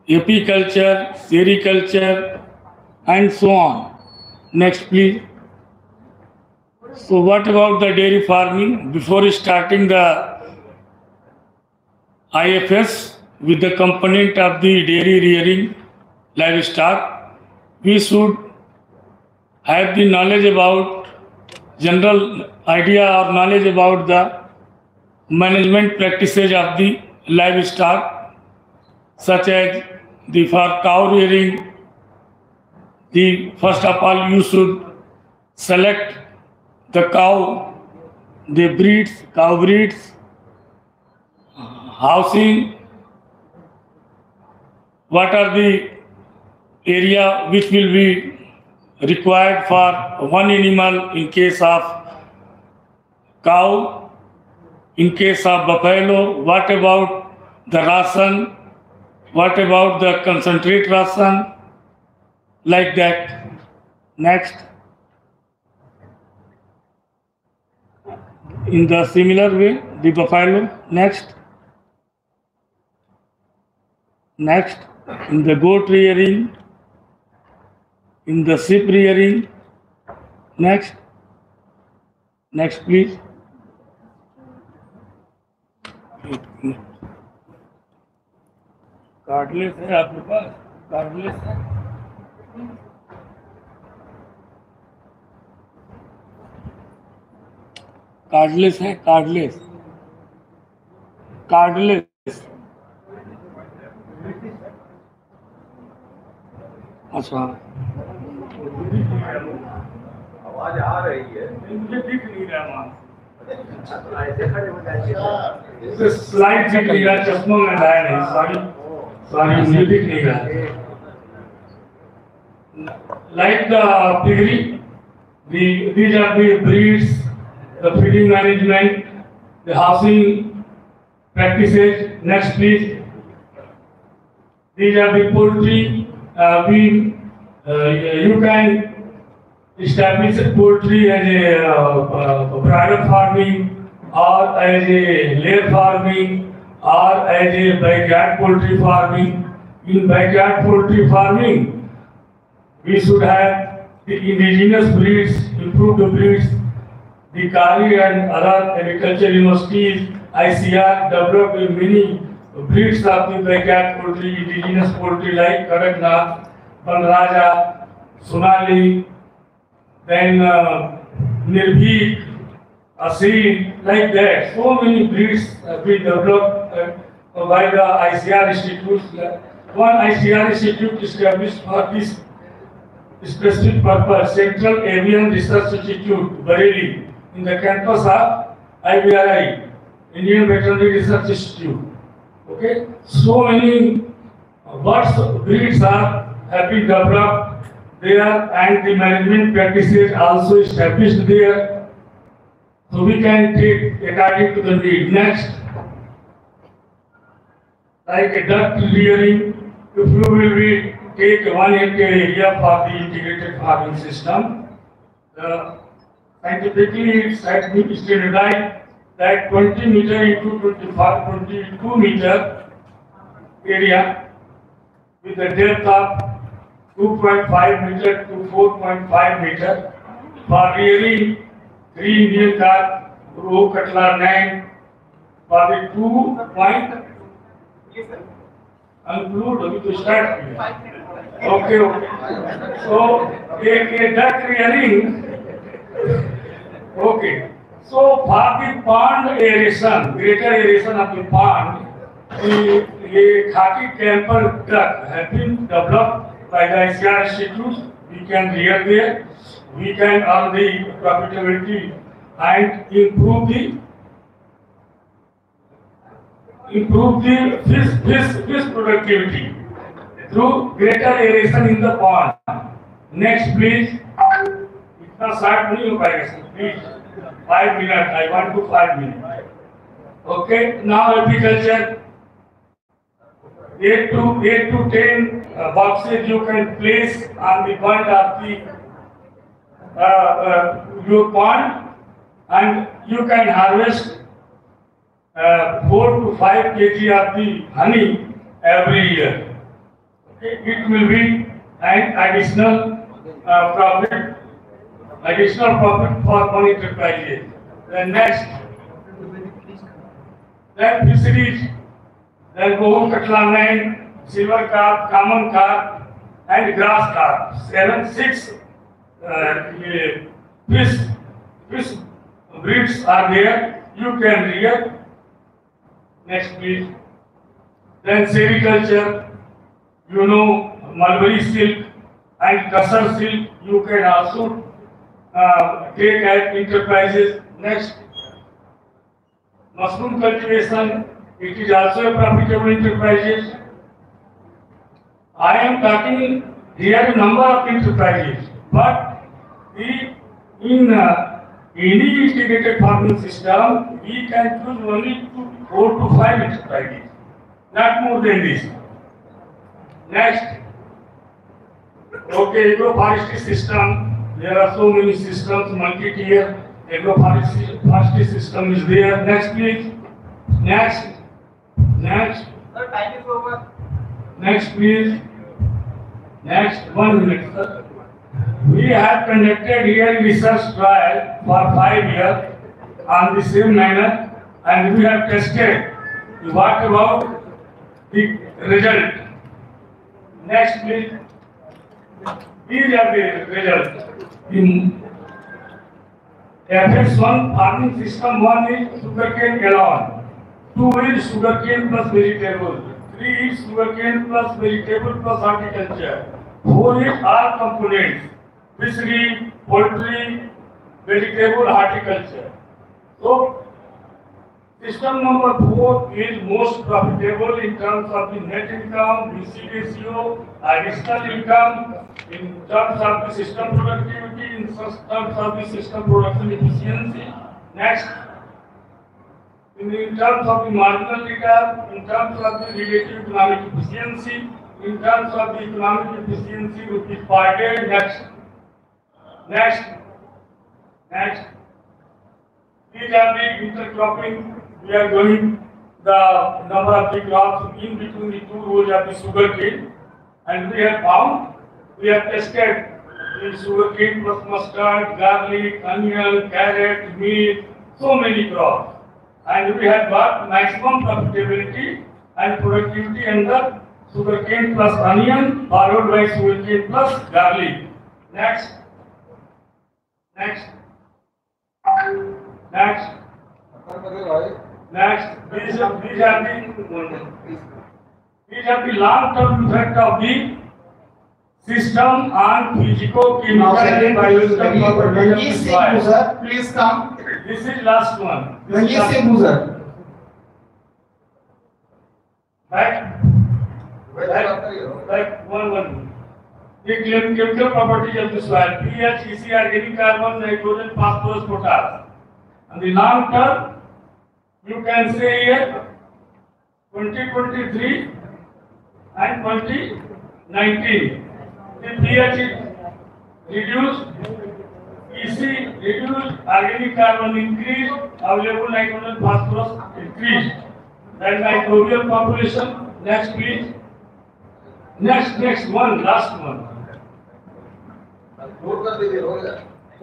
apiculture, sericulture, and so on. Next please. So what about the dairy farming? Before starting the IFS with the component of the dairy rearing livestock, we should have the knowledge about general idea or knowledge about the management practices of the livestock, such as the for cow rearing, the first of all you should select the cow, the breeds, cow breeds, housing, what are the area which will be required for one animal in case of cow, in case of buffalo, what about the ration, what about the concentrate ration, like that. Next. In the similar way, the buffalo. Next. Next, in the goat rearing, in the sheep rearing. Next. Next, please. Cardless है आपके पास? Cardless है? Cardless है, cardless, cardless. अच्छा, आवाज आ रही है, मुझे दिख नहीं रहा वहाँ। ऐसे खड़े हो जाइए। स्लाइड दिख नहीं रहा, चश्मा में लाया नहीं, सॉरी मुझे दिख नहीं रहा। Like the piggery, these are the breeds, the feeding management, the housing practices. Next, please. These are the poultry. You can establish poultry as a private farming, or as a layer farming, or as a backyard poultry farming. In backyard poultry farming, we should have the indigenous breeds, improved breeds. The Kali and other agriculture universities, ICR, developed many breeds of the backyard poultry, indigenous poultry like Kadaknath, Banraja, Sonali, then Nirbhik, Asin, like that. So many breeds have been developed by the ICR Institute. One ICR Institute established for this specific purpose, Central Avian Research Institute, Bareilly, in the campus of IBRI, Indian Veterinary Research Institute. Okay, so many birds breeds have been developed there, and the management practices also established there. So we can take according to the need. Next, like a duck rearing, if you will be take 1 hectare area for the integrated farming system, scientifically it's standardized that 20 meter into 22 meter area with a depth of 2.5 meter to 4.5 meter for rearing 3 Indian carp, roe, cutler, 9 for the 2 point. Include अभी तो start किया. Okay. So a duck rearing. Okay. So for the pond aeration, greater aeration of the pond, the khaki camper duck have been developed by the ICR Institute. We can rear there. We can earn the profitability and improve the fish productivity through greater aeration in the pond. Next, please. इतना short नहीं हो पाएगा sir, please 5 minutes. I want to 5 minutes. Okay. Now agriculture. 8 to 10 boxes you can place on the point of the your pond, and you can harvest 4 to 5 kg of the honey every year. Okay. It will be an additional profit for one enterprise. Then next, then fisheries, then Bohum Katla, silver carp, common carp, and grass carp. 6 fish breeds are there. You can rear. Next, please. Then sericulture, you know, mulberry silk and tussar silk. You can also take as enterprises. Next, mushroom cultivation. It is also a profitable enterprise. I am talking here a number of enterprises, but in any integrated farming system, we can choose only 4 to 5 enterprises, not more than this. Next, okay, agroforestry system. There are so many systems, multi-tier agroforestry system is there. Next, please. Next. Sir, time is over. Next, please. Next, 1 minute, sir. We have conducted here research trial for 5 years on the same manner, and we have tested. What about the result? Next, please. These are the results. FS1 farming system 1 is sugarcane alone, 2 is sugarcane plus vegetable, 3 is sugarcane plus vegetable plus horticulture, 4 is all components, fishery, poultry, vegetable, horticulture. So, system number 4 is most profitable in terms of the net income, VC ratio, additional income, in terms of the system productivity, in terms of the system production efficiency. Next, in terms of the marginal return, in terms of the relative economic efficiency, in terms of the economic efficiency rupees per day. Next. These are the intercropping. We are going the number of the crops in between the 2 rows of the sugarcane, and we have found, we have tested the sugarcane plus mustard, garlic, onion, carrot, meat, so many crops, and we have got maximum profitability and productivity under sugarcane plus onion, followed by sugarcane plus garlic. Next. These are the long-term effect of the system on physico-chemical and biological properties of the soil. Please come. This is last one. Like one. The chemical properties of the soil: pH, EC, organic carbon, nitrogen, phosphorus, potash. And the long term, you can say here 2023 and 2019. The pH is reduced, EC reduced, organic carbon increased, available nitrogen, phosphorus increased. Then microbial population. Next, please. Next one, last one.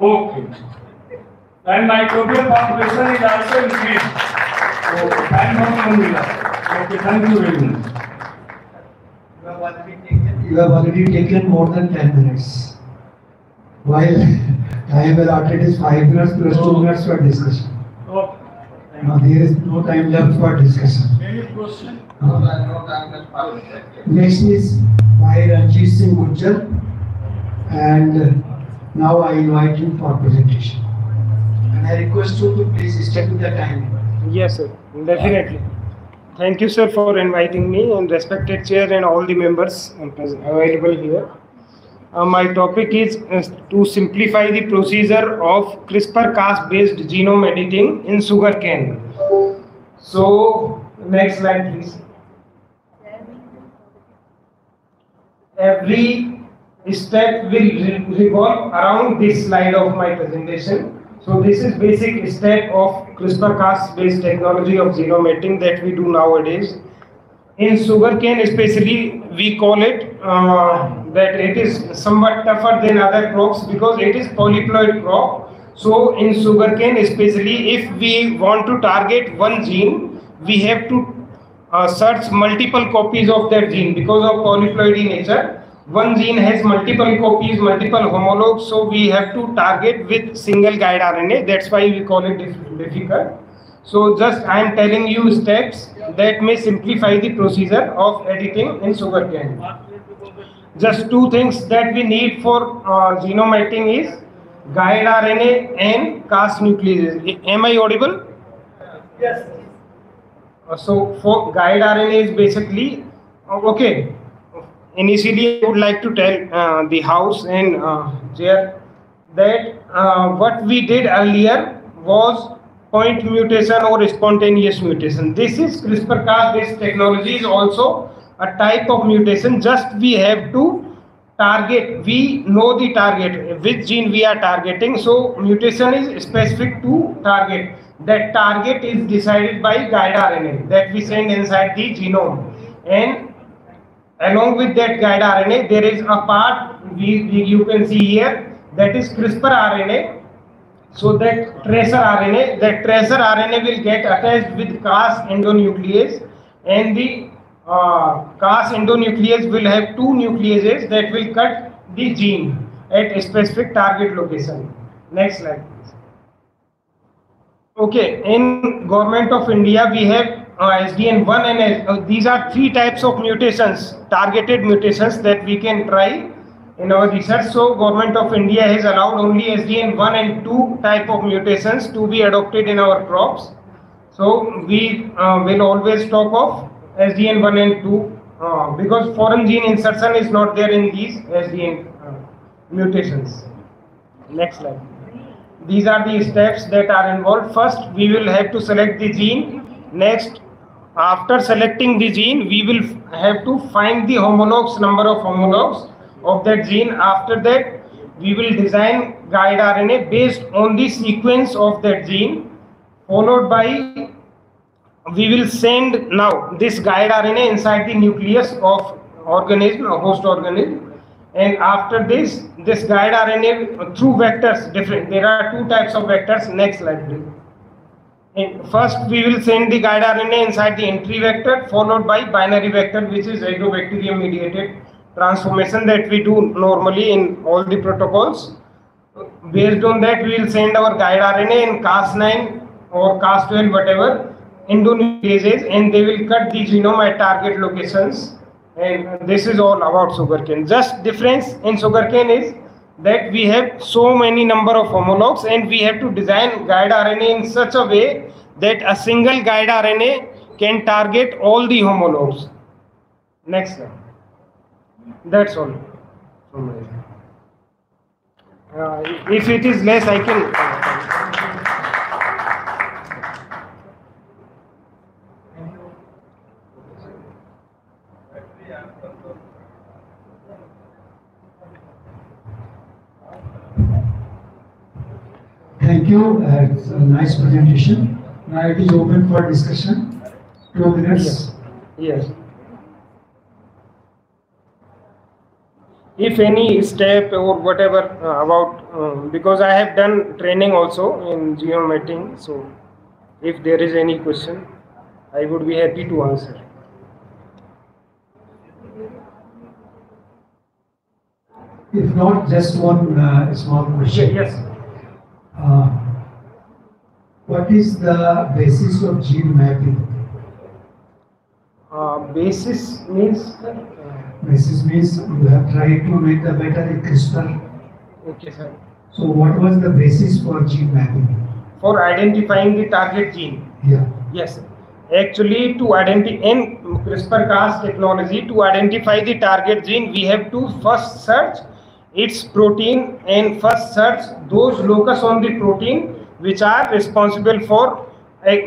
Okay. And microbial population is also increased. Okay, thank you very much. You have already taken more than 10 minutes. While time allotted is 5 minutes plus 2 minutes for discussion. Okay. Now there is no time left for discussion. Any question? Next is by Ranjit Singh Gujjar, and now I invite him for presentation. And I request you to please stick to the time. Yes, sir, definitely. Thank you, sir, for inviting me, and respected chair and all the members available here. My topic is to simplify the procedure of CRISPR-Cas based genome editing in sugarcane. So, next slide, please. Every step will revolve around this slide of my presentation. So this is basic step of CRISPR-Cas based technology of genome editing that we do nowadays. In sugarcane especially, we call it that it is somewhat tougher than other crops because it is polyploid crop. So in sugarcane especially, if we want to target one gene, we have to search multiple copies of that gene because of polyploidy nature. One gene has multiple copies, multiple homologs, so we have to target with single guide RNA. That's why we call it difficult. So just I am telling you steps that may simplify the procedure of editing in sugarcane. Just 2 things that we need for genome editing is guide RNA and Cas nucleases. Am I audible? Yes. So for guide RNA is basically okay. Initially, I would like to tell the house and chair that what we did earlier was point mutation or spontaneous mutation. This is CRISPR-Cas based technology is also a type of mutation. Just we have to target. We know the target, which gene we are targeting. So mutation is specific to target. That target is decided by guide RNA that we send inside the genome, and along with that guide RNA, there is a part you can see here that is CRISPR RNA. So that tracer RNA will get attached with Cas endonuclease, and the Cas endonuclease will have 2 nucleases that will cut the gene at a specific target location. Next slide, please. Okay, in Government of India, we have SDN1 and these are three types of mutations, targeted mutations that we can try in our research. So, Government of India has allowed only SDN1 and 2 type of mutations to be adopted in our crops. So, we will always talk of SDN1 and 2 because foreign gene insertion is not there in these SDN mutations. Next slide. These are the steps that are involved. First, we will have to select the gene. Next, after selecting the gene, we will have to find the homologs, number of homologs of that gene. After that, we will design guide RNA based on the sequence of that gene, followed by we will send now this guide RNA inside the nucleus of organism, a host organism. And after this guide RNA through vectors, different. There are two types of vectors. Next slide, please. And first, we will send the guide RNA inside the entry vector, followed by binary vector, which is agrobacterium mediated transformation that we do normally in all the protocols. Based on that, we will send our guide RNA in Cas9 or Cas12, whatever, endonucleases, and they will cut the genome at target locations. And this is all about sugarcane. Just difference in sugarcane is that we have so many number of homologs and we have to design guide RNA in such a way that a single guide RNA can target all the homologs. Next slide. That's all. If it is less, I can. Thank you. It's a nice presentation. Now it is open for discussion. 2 minutes. Yes. If any step or whatever about, because I have done training also in geometry, so if there is any question, I would be happy to answer. If not, just one small question. Yes. What is the basis of gene mapping? Basis means? Basis means you have tried to make the better in CRISPR. Okay, sir. So what was the basis for gene mapping? For identifying the target gene. Yeah. Yes. Actually, to identify in CRISPR-Cas technology, to identify the target gene, we have to first search its protein and first search those locus on the protein which are responsible for,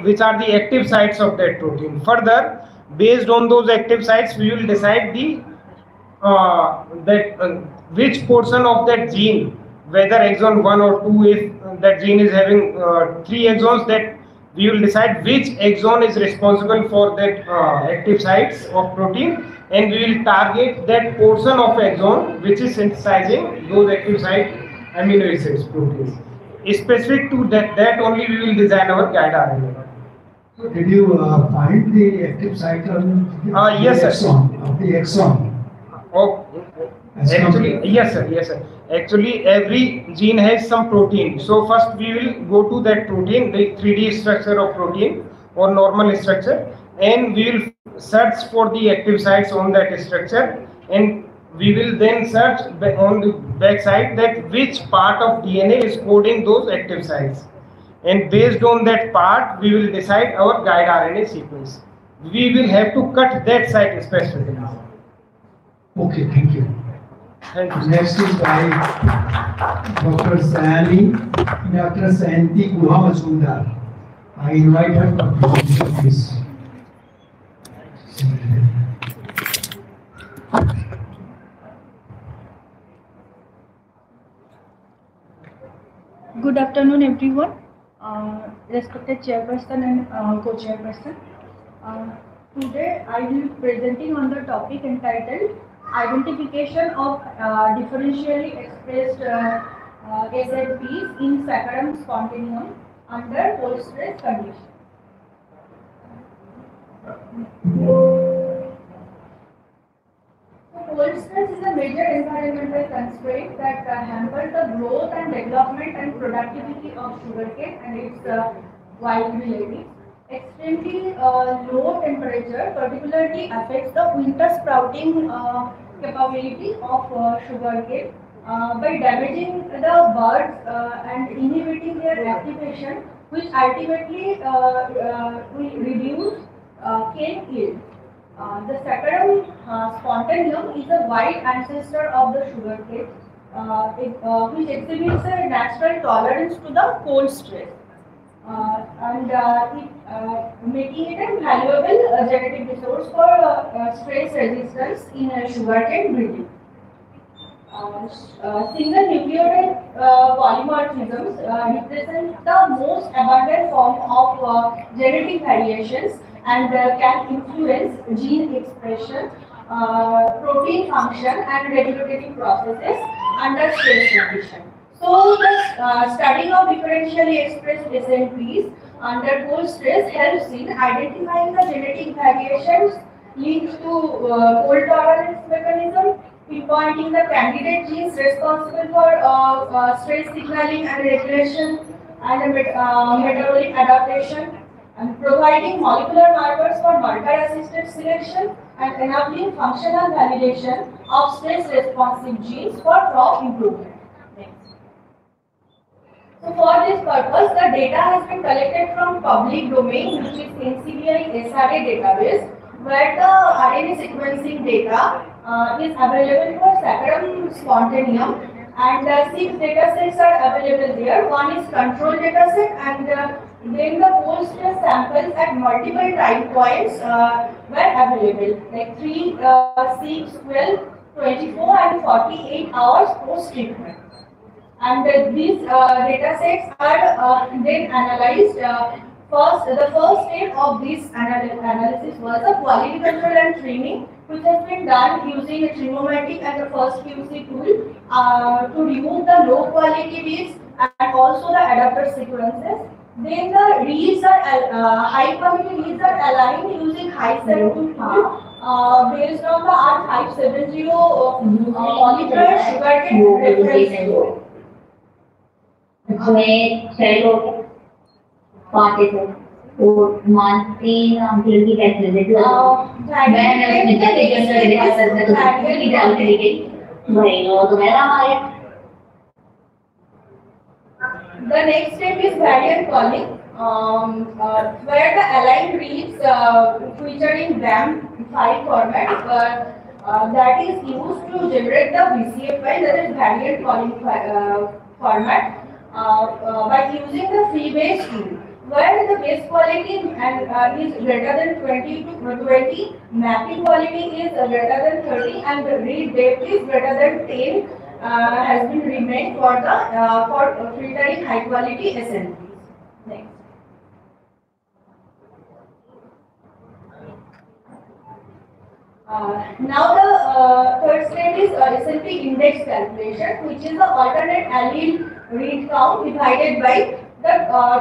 which are the active sites of that protein. Further, based on those active sites, we will decide the which portion of that gene, whether exon 1 or 2, if that gene is having 3 exons, that we will decide which exon is responsible for that active sites of protein, and we will target that portion of exon which is synthesizing those active site amino acids proteins. Specific to that only we will design our guide RNA. So did you find the active site on the yes, exon, of the exon? Oh, actually, yes sir, yes sir. Actually, every gene has some protein. So first we will go to that protein, the 3D structure of protein or normal structure, and we will search for the active sites on that structure, and we will then search on the back side that which part of DNA is coding those active sites. And based on that part, we will decide our guide RNA sequence. We will have to cut that site specifically. Okay, thank you. Thank you. Next is by Dr. Dr. Sayanti Guha Majumdar. I invite her to present, please. Good afternoon, everyone. Respected chairperson and co-chairperson. Today I will be presenting on the topic entitled Identification of Differentially Expressed SZPs in Saccharum spontaneum under cold stress conditions. Cold stress is a major environmental constraint that hampers the growth and development and productivity of sugarcane, and its wild relatives. Extremely low temperature particularly affects the winter sprouting capability of sugarcane by damaging the buds and inhibiting their activation, which ultimately will reduce cane yield. The Saccharum spontaneum is a wild ancestor of the sugarcane, which exhibits a natural tolerance to the cold stress. Making it a valuable genetic resource for stress resistance in sugarcane breeding. Single nucleotide polymorphisms represent the most abundant form of genetic variations and can influence gene expression, protein function, and regulatory processes under stress conditions. So, the studying of differentially expressed SNPs under cold stress helps in identifying the genetic variations linked to cold tolerance mechanism, pinpointing the candidate genes responsible for stress signaling and regulation and metabolic adaptation, and providing molecular markers for marker-assisted selection and enabling functional validation of stress-responsive genes for crop improvement. So for this purpose, the data has been collected from public domain, which is NCBI SRA database, where the RNA sequencing data is available for Saccharum spontaneum, and 6 datasets are available there. One is control dataset, and then the whole stress samples at multiple time points were available, like 3, 6, 12, 24 and 48 hours post-treatment. And these data sets are then analyzed. The first step of this analysis was the quality control and trimming, which has been done using a Trimomatic and the first QC tool to remove the low quality reads and also the adapter sequences. Then the reads are high quality reads are aligned using high-set tool based on the R570 molecular sugarcane reference tool. इसमें 6 लोग 5 थे तो मानती हम लोग की कैसे देते हैं मैंने उसमें जैसे जनरल डिस्कशन से की डाल के गई भाई वो तो मेरा हमारे The next step is variant calling, where the aligned reads featured in RAM file format that is used to generate the VCF file, that is variant calling format. By using the free base tool, where the base quality is greater than 20 to 20, mapping quality is greater than 30, and the read depth is greater than 10 has been remained for the for filtering high quality SNPs. Next. Now the third step is SNP index calculation, which is the alternate allele read count divided by the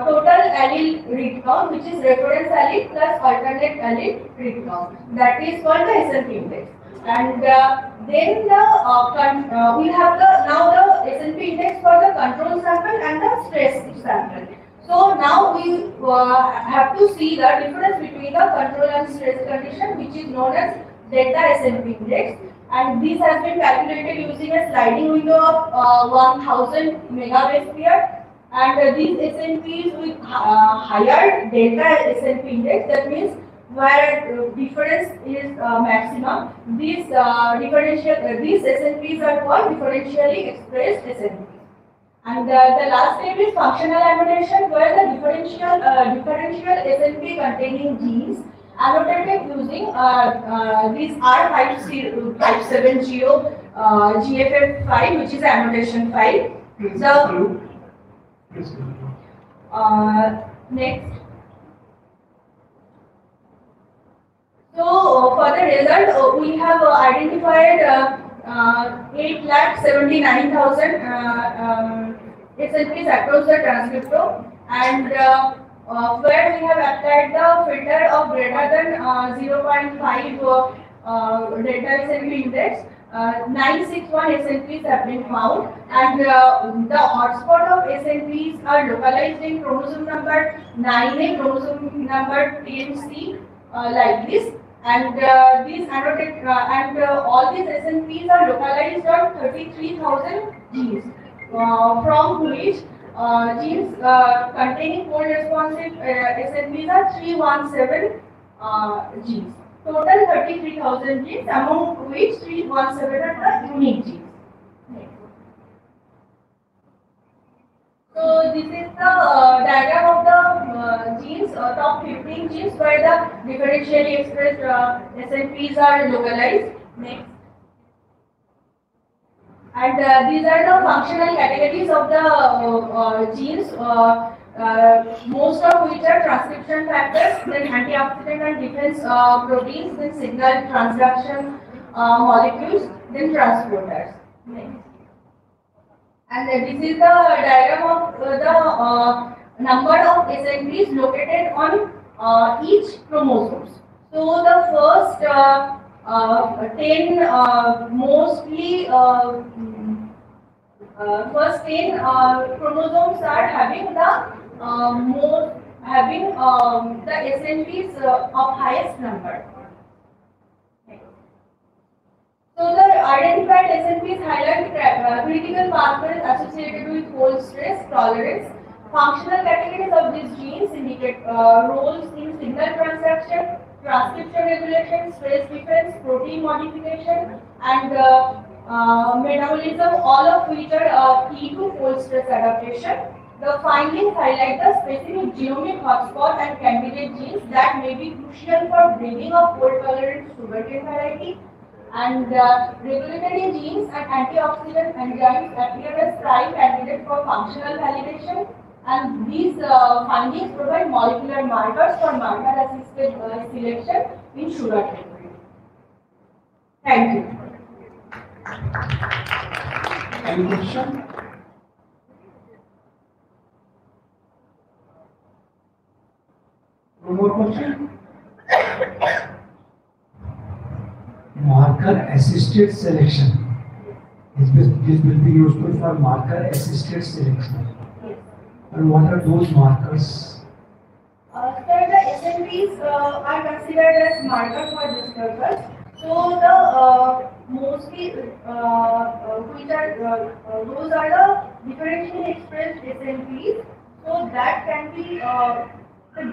total allele read count, which is reference allele plus alternate allele read count. That is called the SNP index. And then the we have now the SNP index for the control sample and the stress sample. So now we have to see the difference between the control and stress condition, which is known as delta SNP index, and this has been calculated using a sliding window of 1000 megabase period, and these SNPs with higher delta SNP index, that means where difference is maximum, these these SNPs are called differentially expressed SNPs. And the last step is functional annotation, where the differential SNP containing genes annotated using these R570 GFF file, which is annotation file. So next. So for the result, we have identified 8,79,000 SNPs across the transcriptome, and where we have applied the filter of greater than 0.5 delta SNP index, 961 SNPs have been found, and the hotspot of SNPs are localized in chromosome number 9A, chromosome number 10C, like this. And these annotated all these SNPs are localized on 33,000 genes, from which genes containing cold responsive SNPs are 317 genes. Total 33,000 genes, among which 317 are the unique genes. So this is the diagram of the genes, top 15 genes where the differentially expressed SNPs are localized. Next. And these are the functional categories of the genes, most of which are transcription factors, then antioxidant and defense proteins, then signal transduction molecules, then transporters. Next. And this is the diagram of the number of SNPs located on each chromosomes. So the first 10 mostly first 10 chromosomes are having the SNPs of highest number. So the identified SNPs highlight critical pathways associated with cold stress tolerance. Functional categories of these genes indicate roles in signal transduction, transcription regulation, stress defense, protein modification, and metabolism, all of which are key to cold stress adaptation. The findings highlight the specific genomic hotspot and candidate genes that may be crucial for breeding of cold-tolerant sugarcane variety. And regulatory genes and antioxidant enzymes appear as prime candidates for functional validation, and these findings provide molecular markers for marker-assisted selection in sugarcane. Thank you. Any question? No more question? Marker assisted selection. This will be useful for marker assisted selection. And what are those markers? Sir, the SNPs are considered as markers for this purpose. So the mostly which are those are the differentially expressed SNPs. So that can be the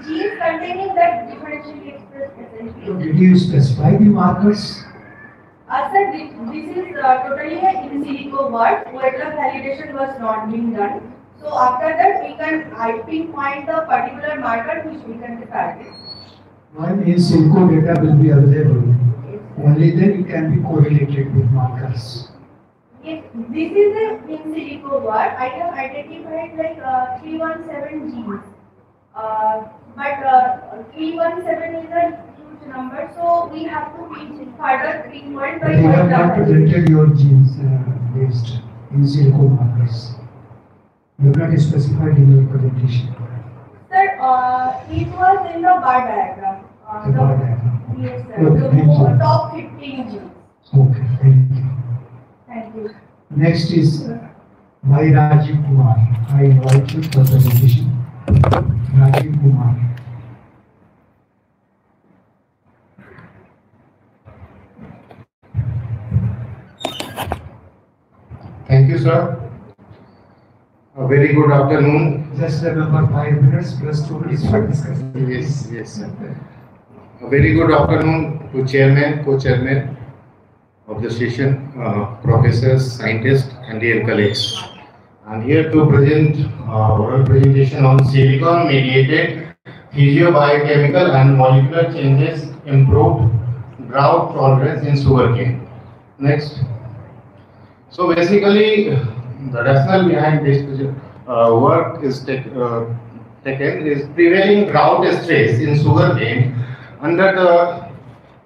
genes containing that differentially expressed SNPs. So did you specify the markers? Sir, this is totally an in silico work. Molecular validation was not being done. So after that, we can pinpoint the particular marker which we can target. When in silico data will be available, only then it can be correlated with markers. Yes, this is the in silico work. I have identified like 317 genes. But 317 is a huge number, so we have to further pinpoint by You have not presented your genes based in silico markers. You have not specified in your presentation. Sir, it was in the bar diagram. The bar diagram. Yes, sir. Okay, The top 15 genes. Okay, thank you. Thank you. Next is Rajiv Kumar. I invite you for presentation. Rajiv Kumar. Thank you, sir. A very good afternoon. Just remember 5 minutes plus 2 minutes for discussion. Yes, sir. A very good afternoon to chairman, co-chairman of the session, professors, scientists, and dear colleagues. I'm here to present oral presentation on silicon-mediated physiobiochemical and molecular changes improved drought tolerance in sugarcane. Next. So basically, the rationale behind this work is taken is prevailing drought stress in sugarcane under the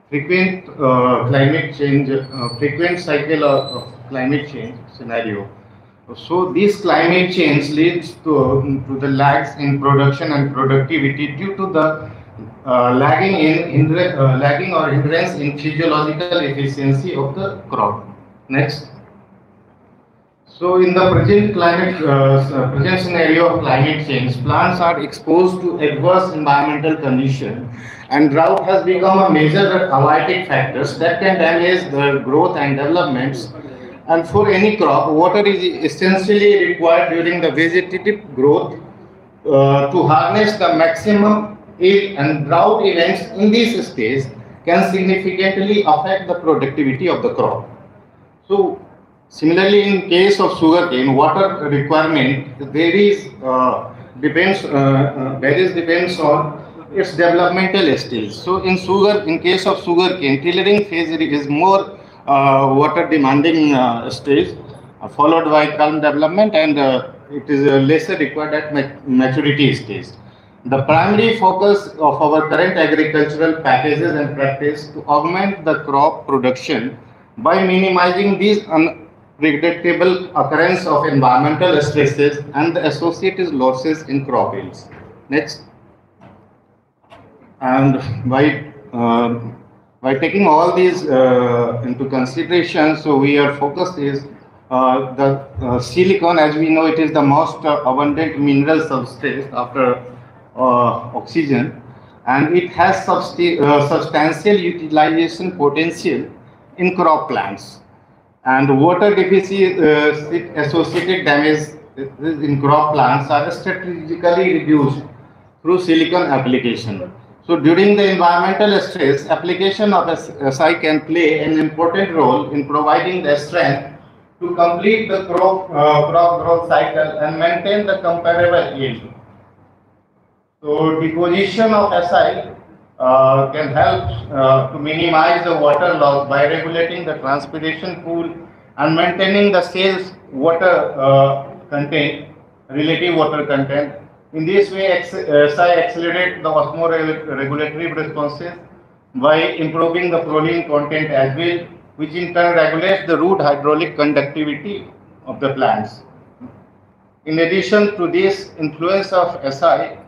frequent climate change, frequent cycle of climate change scenario. So this climate change leads to the lags in production and productivity due to the lagging or hindrance in physiological efficiency of the crop. Next. So in the present scenario of climate change, plants are exposed to adverse environmental conditions, and drought has become a major abiotic factor that can damage the growth and developments. And for any crop, water is essentially required during the vegetative growth to harness the maximum yield, and drought events in this stage can significantly affect the productivity of the crop. So similarly, in case of sugarcane, water requirement varies depends on its developmental stage. So in case of sugarcane, tillering phase is more water demanding stage, followed by culm development, and it is lesser required at maturity stage. The primary focus of our current agricultural packages and practice to augment the crop production by minimizing these unpredictable occurrence of environmental stresses and the associated losses in crop yields. Next. And by taking all these into consideration, so we are focused is the silicon. As we know, it is the most abundant mineral substrate after oxygen, and it has substantial utilization potential in crop plants. And water deficit associated damage in crop plants are strategically reduced through silicon application. So during the environmental stress, application of SI can play an important role in providing the strength to complete the crop growth cycle and maintain the comparable yield. So deposition of SI can help to minimize the water loss by regulating the transpiration pool and maintaining the cell's water content, relative water content. In this way, SI accelerates the osmoregulatory responses by improving the proline content as well, which in turn regulates the root hydraulic conductivity of the plants. In addition to this, influence of SI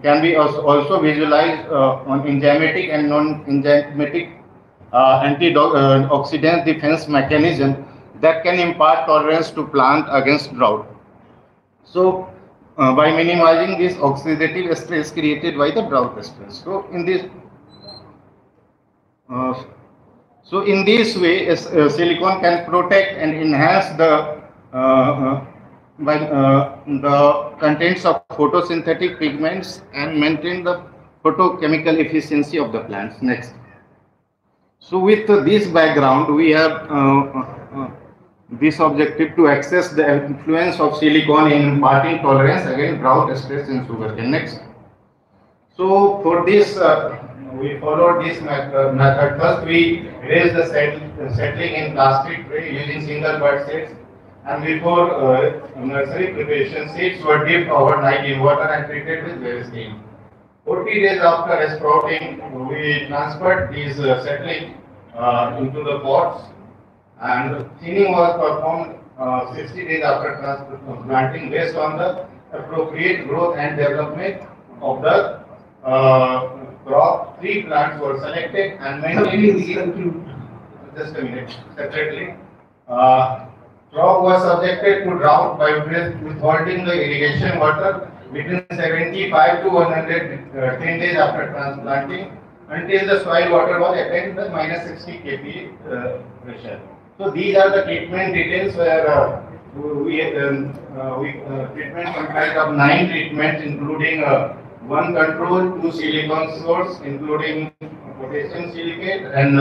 can be also visualized on enzymatic and non-enzymatic antioxidant defense mechanism that can impart tolerance to plant against drought. So by minimizing this oxidative stress created by the drought stress. So in this way, silicon can protect and enhance the contents of photosynthetic pigments and maintain the photochemical efficiency of the plants. Next. So with this background, we have this objective to assess the influence of silicon in imparting tolerance against drought stress in sugarcane. Next. So for this, we followed this method. First, we raise the settling in plastic tray using single bud seeds, and before nursery preparation, seeds were dipped overnight in water and treated with Bareilly. 40 days after sprouting, we transferred these settling into the pots, and thinning was performed 60 days after planting based on the appropriate growth and development of the crop. 3 plants were selected and maintained just a minute separately. Crop was subjected to drought by withholding the irrigation water between 75 to 110 days after transplanting until the soil water was attained the minus 60 kPa pressure. So these are the treatment details where treatment comprised of 9 treatments, including 1 control, 2 silicon source, including potassium silicate and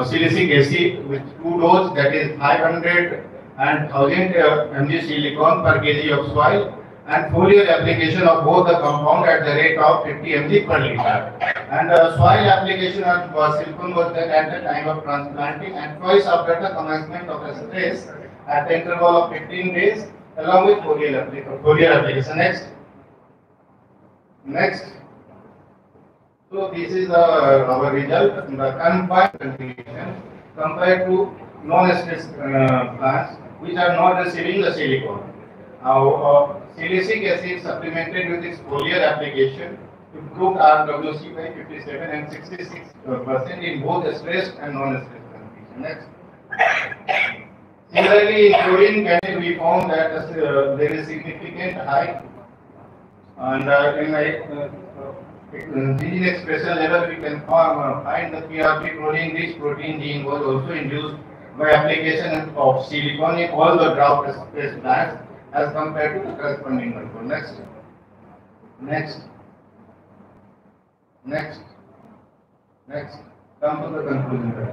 silicic acid with 2 doses, that is 500 and 1000 mg silicon per kg of soil, and foliar application of both the compound at the rate of 50 mg per liter. And soil application of silicon was done at the time of transplanting and twice after the commencement of a stress at the interval of 15 days along with foliar application. Next. So this is our result. The confined condition compared to non-stress plants which are not receiving the silicon. Silicic acid supplemented with its foliar application improved RWC by 57 and 66% in both stressed and non-stressed conditions. Next. Similarly, in chlorine chemical, we found that there is significant high, and in gene expression level, we can find the PRP chlorine-rich protein gene was also induced by application of silicon in all the drought-stressed plants as compared to the corresponding control. Next. Come to the conclusion.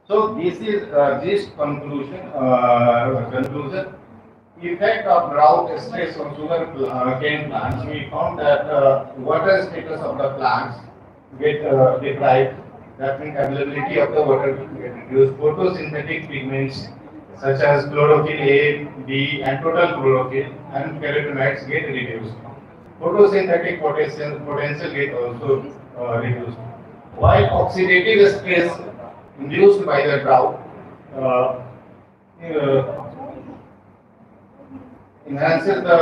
So this is this conclusion. Effect of drought stress on sugarcane plants. We found that water status of the plants get deprived. That means availability of the water get reduced. Photosynthetic pigments such as chlorophyll A, B, and total chlorophyll and carotenoids get reduced. Photosynthetic potential get also reduced. While oxidative stress induced by the drought enhances the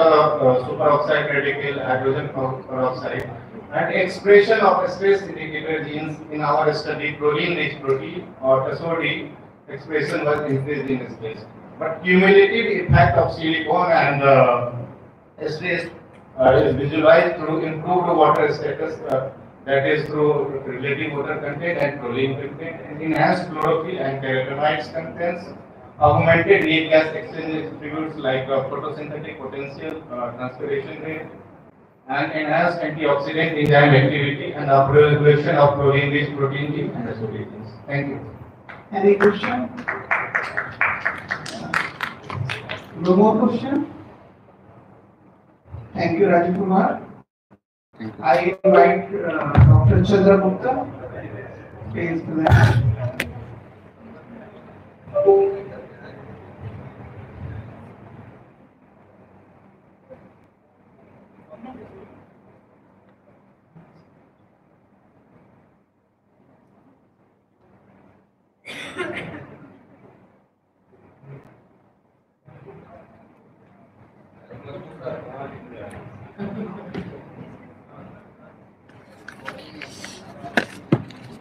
superoxide radical, hydrogen peroxide, and expression of stress indicator genes in our study, proline-rich protein or SOD expression was increased in space. But cumulative effect of silicon and stress is visualized through improved water status, that is through relative water content and proline content, and enhanced chlorophyll and carotenoids contents, augmented lead gas exchange attributes like photosynthetic potential, transpiration rate, and enhanced antioxidant enzyme activity and upregulation of proline-rich protein gene and SOD genes. Thank you. Any question? No more question? Thank you, Rajiv Kumar. I invite Dr. Chandra Gupta. Please present.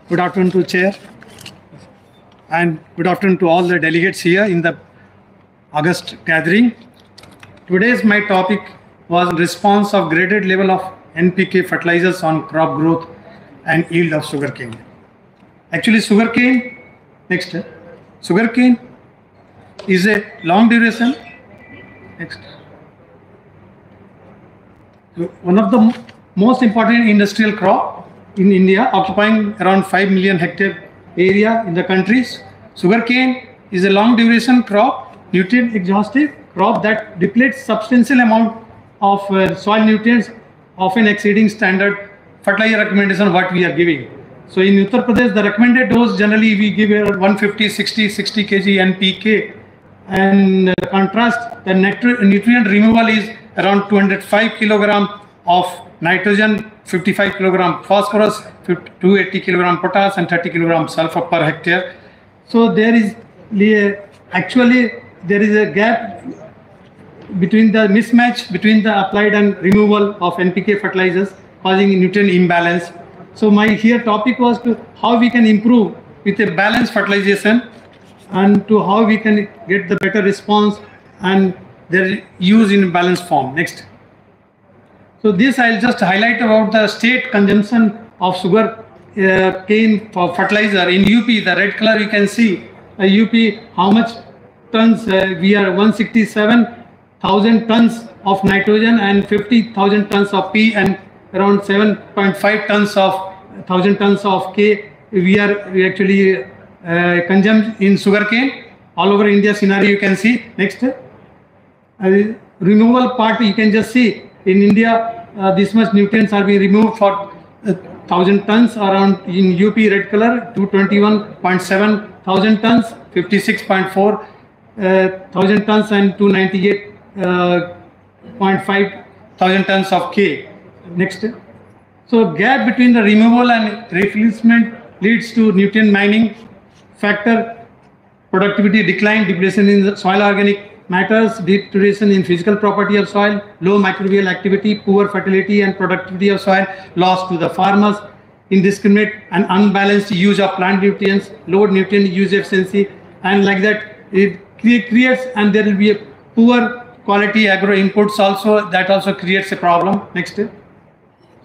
Good afternoon to Chair and good afternoon to all the delegates here in the August gathering. Today's my topic was response of graded level of NPK fertilizers on crop growth and yield of sugarcane. Actually, sugarcane is a long duration. One of the most important industrial crop in India, occupying around 5 million hectare area in the countries. Sugarcane is a long duration crop, nutrient exhaustive crop that depletes substantial amount of soil nutrients, often exceeding standard fertilizer recommendation what we are giving. So in Uttar Pradesh, the recommended dose generally we give 150, 60 kg NPK, and contrast the nutrient removal is around 205 kg of nitrogen, 55 kg phosphorus, 280 kg potash, and 30 kg sulfur per hectare. So there is actually a gap between the mismatch between the applied and removal of NPK fertilizers, causing nutrient imbalance. So my here topic was to how we can improve with a balanced fertilization and to how we can get the better response and their use in balanced form. Next. So this I'll just highlight about the state consumption of sugar cane for fertilizer. In UP, the red color you can see UP how much tons we are 167,000 tons of nitrogen and 50,000 tons of P and around 7.5 tons of 1,000 tons of K we actually consume in sugarcane. All over India scenario you can see. Next. Removal part you can just see in India this much nutrients are being removed for 1,000 tons around in UP red color 221.7 thousand tons, 56.4 thousand tons and 298.5 thousand tons of K. Next. So gap between the removal and replacement leads to nutrient mining factor, productivity decline, depletion in the soil organic matters, deterioration in physical property of soil, low microbial activity, poor fertility and productivity of soil, loss to the farmers, indiscriminate and unbalanced use of plant nutrients, low nutrient use efficiency, and like that it creates, and there will be a poor quality agro inputs also, that also creates a problem. Next.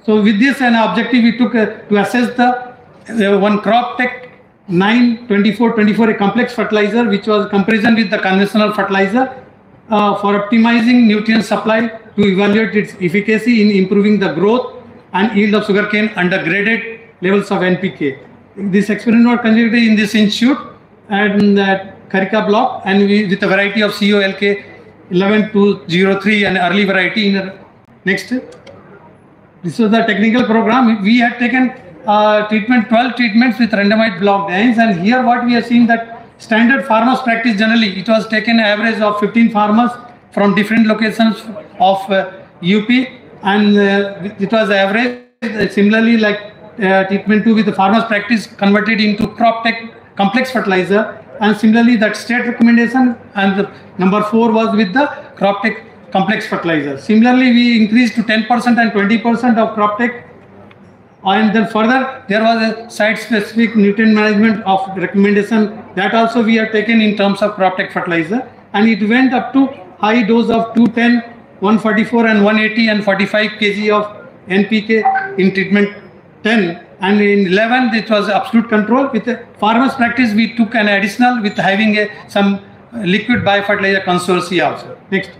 So with this an objective we took to assess the one CropTech 9-24-24, a complex fertilizer which was comparison with the conventional fertilizer for optimizing nutrient supply to evaluate its efficacy in improving the growth and yield of sugarcane under graded levels of NPK. This experiment was conducted in this institute and Karika block, and with a variety of COLK 11203 and early variety in next. This was the technical program. We had taken 12 treatments with randomized block designs, and here what we are seeing that standard farmers practice generally, it was taken average of 15 farmers from different locations of UP, and it was average. Similarly, like treatment 2 with the farmers practice converted into CropTech complex fertilizer, and similarly that state recommendation, and the number 4 was with the CropTech complex fertilizer. Similarly, we increased to 10% and 20% of CropTech, and then further there was a site specific nutrient management of recommendation that also we have taken in terms of CropTech fertilizer, and it went up to high dose of 210, 144 and 180 and 45 kg of NPK in treatment 10, and in 11 it was absolute control. With the farmers practice we took an additional with having some liquid biofertilizer consortia also. Next.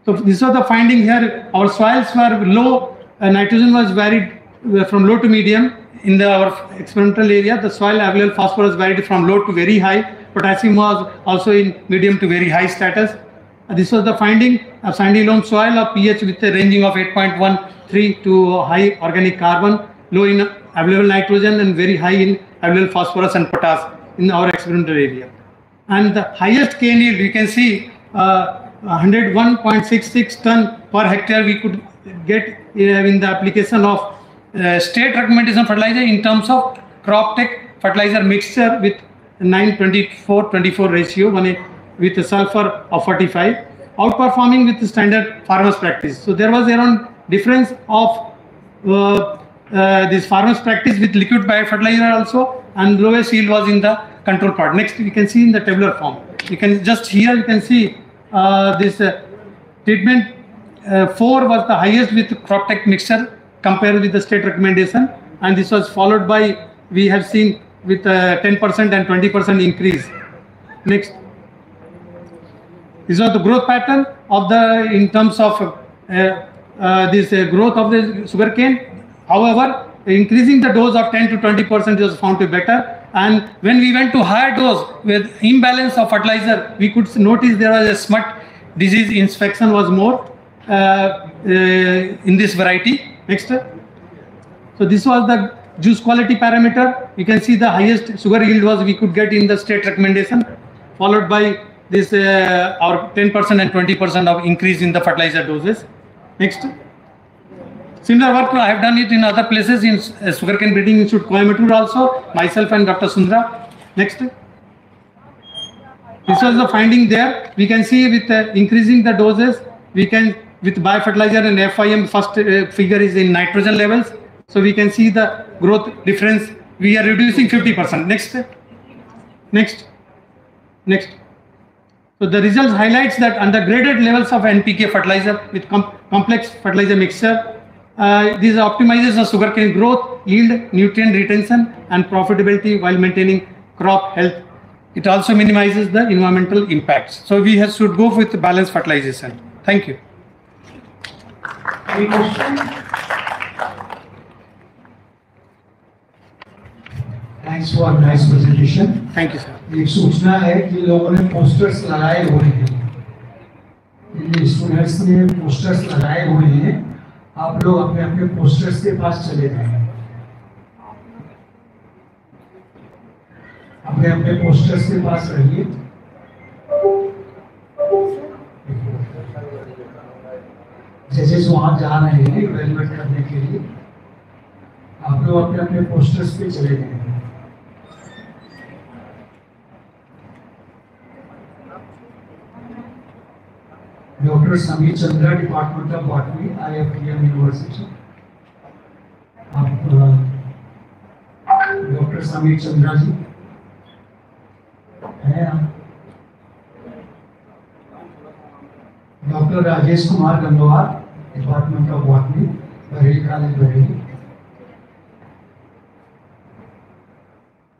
So this was the finding here. Our soils were low, nitrogen was varied from low to medium. In our experimental area, the soil available phosphorus varied from low to very high. Potassium was also in medium to very high status. This was the finding of sandy loam soil of pH with a ranging of 8.13 to high organic carbon, low in available nitrogen and very high in available phosphorus and potassium in our experimental area. And the highest cane yield, we can see 101.66 ton per hectare we could get in the application of state recommendation fertilizer in terms of CropTech fertilizer mixture with 9:24:24 ratio, with a sulfur of 45, outperforming with the standard farmers practice. So there was around difference of this farmers practice with liquid biofertilizer also, and lowest yield was in the control part. Next we can see in the tabular form. You can just here you can see this treatment 4 was the highest with CropTech mixture compared with the state recommendation, and this was followed by, we have seen with 10% and 20% increase. Next. This was the growth pattern of the, in terms of this growth of the sugarcane. However, increasing the dose of 10 to 20% was found to be better, and when we went to higher dose with imbalance of fertilizer, we could notice there was a smut disease inspection was more in this variety. Next. So this was the juice quality parameter. You can see the highest sugar yield was we could get in the state recommendation, followed by this our 10% and 20% of increase in the fertilizer doses. Next. Similar work I have done it in other places in Sugarcane Breeding Institute, Coimbatore also, myself and Dr. Sundra. Next. This was the finding there. We can see with increasing the doses, we can, with biofertilizer and FIM, first figure is in nitrogen levels. So we can see the growth difference. We are reducing 50%. Next. Next. Next. So the results highlights that under graded levels of NPK fertilizer with complex fertilizer mixture, this optimizes the sugarcane growth, yield, nutrient retention and profitability while maintaining crop health. It also minimizes the environmental impacts. So we should go with balanced fertilization. Thank you. Any question? Thanks for nice presentation. Thank you, sir. एक सूचना है कि लोगों ने posters लगाए हुए हैं, students ने पोस्टर्स लगाए हुए हैं, आप लोग अपने अपने पोस्टर्स के पास चले जाएं, अपने अपने पोस्टर्स के पास रहिए। जजेस वहां जा रहे हैं इवैल्यूएट करने के लिए, आप लोग अपने अपने पोस्टर्स पे चले जाएं। Dr. Samir Chandra, Department of Botany, IIM University. Doctor Sameer Chandra ji है, doctor Rajesh Kumar Gangwar, department of botany, Bareilly college Bareilly,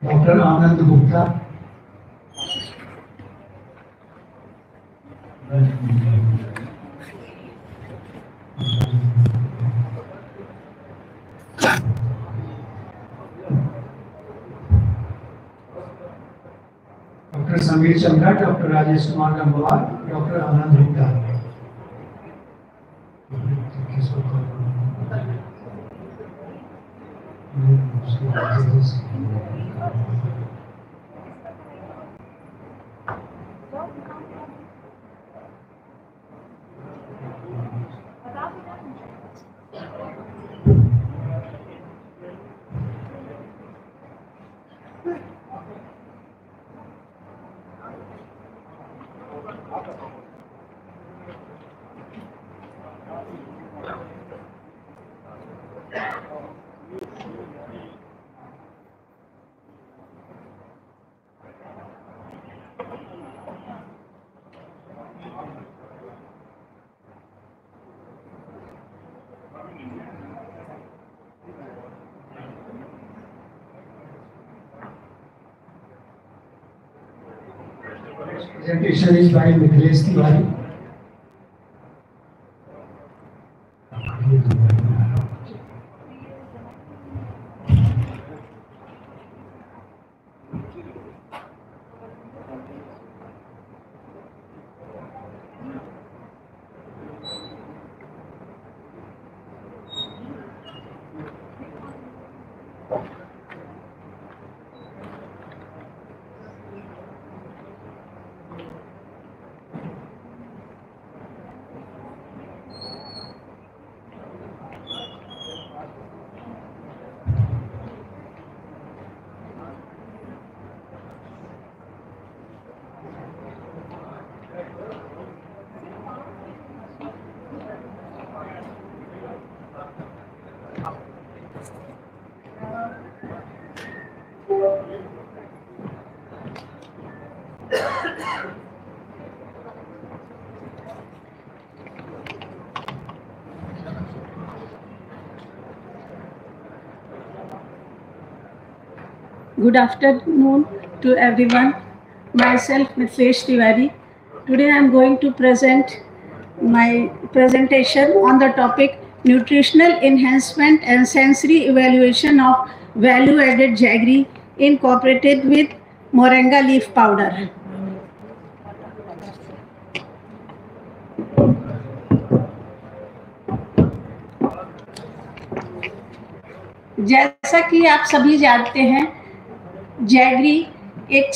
doctor Anand Gupta, doctor Sameer Chandra, doctor Rajesh Kumar Gangwar, doctor Anand Gupta. Presentation is by Vigyan Tiwari. Good afternoon to everyone. Myself Vigyan Tiwari. Today I am going to present my presentation on the topic nutritional enhancement and sensory evaluation of value-added jaggery incorporated with moringa leaf powder. जैसा कि आप सभी जानते हैं, jaggery एक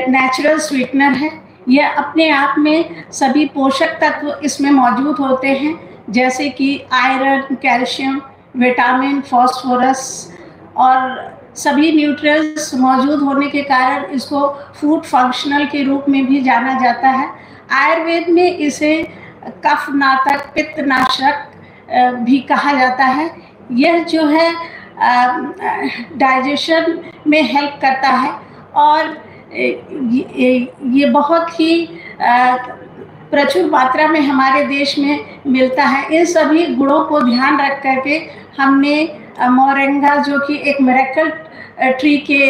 natural sweetener है। यह अपने आप में सभी पोषक तत्व इसमें मौजूद होते हैं, जैसे कि आयरन, कैल्शियम, विटामिन, फास्फोरस और सभी न्यूट्रिएंट्स मौजूद होने के कारण इसको फूड फंक्शनल के रूप में भी जाना जाता है। आयुर्वेद में इसे कफनाशक, पित्तनाशक भी कहा जाता है। यह जो है डाइजेशन में हेल्प करता है और ये बहुत ही प्रचुर मात्रा में हमारे देश में मिलता है। इन सभी गुणों को ध्यान रख करके हमने मोरिंगा, जो कि एक मिरेकल ट्री के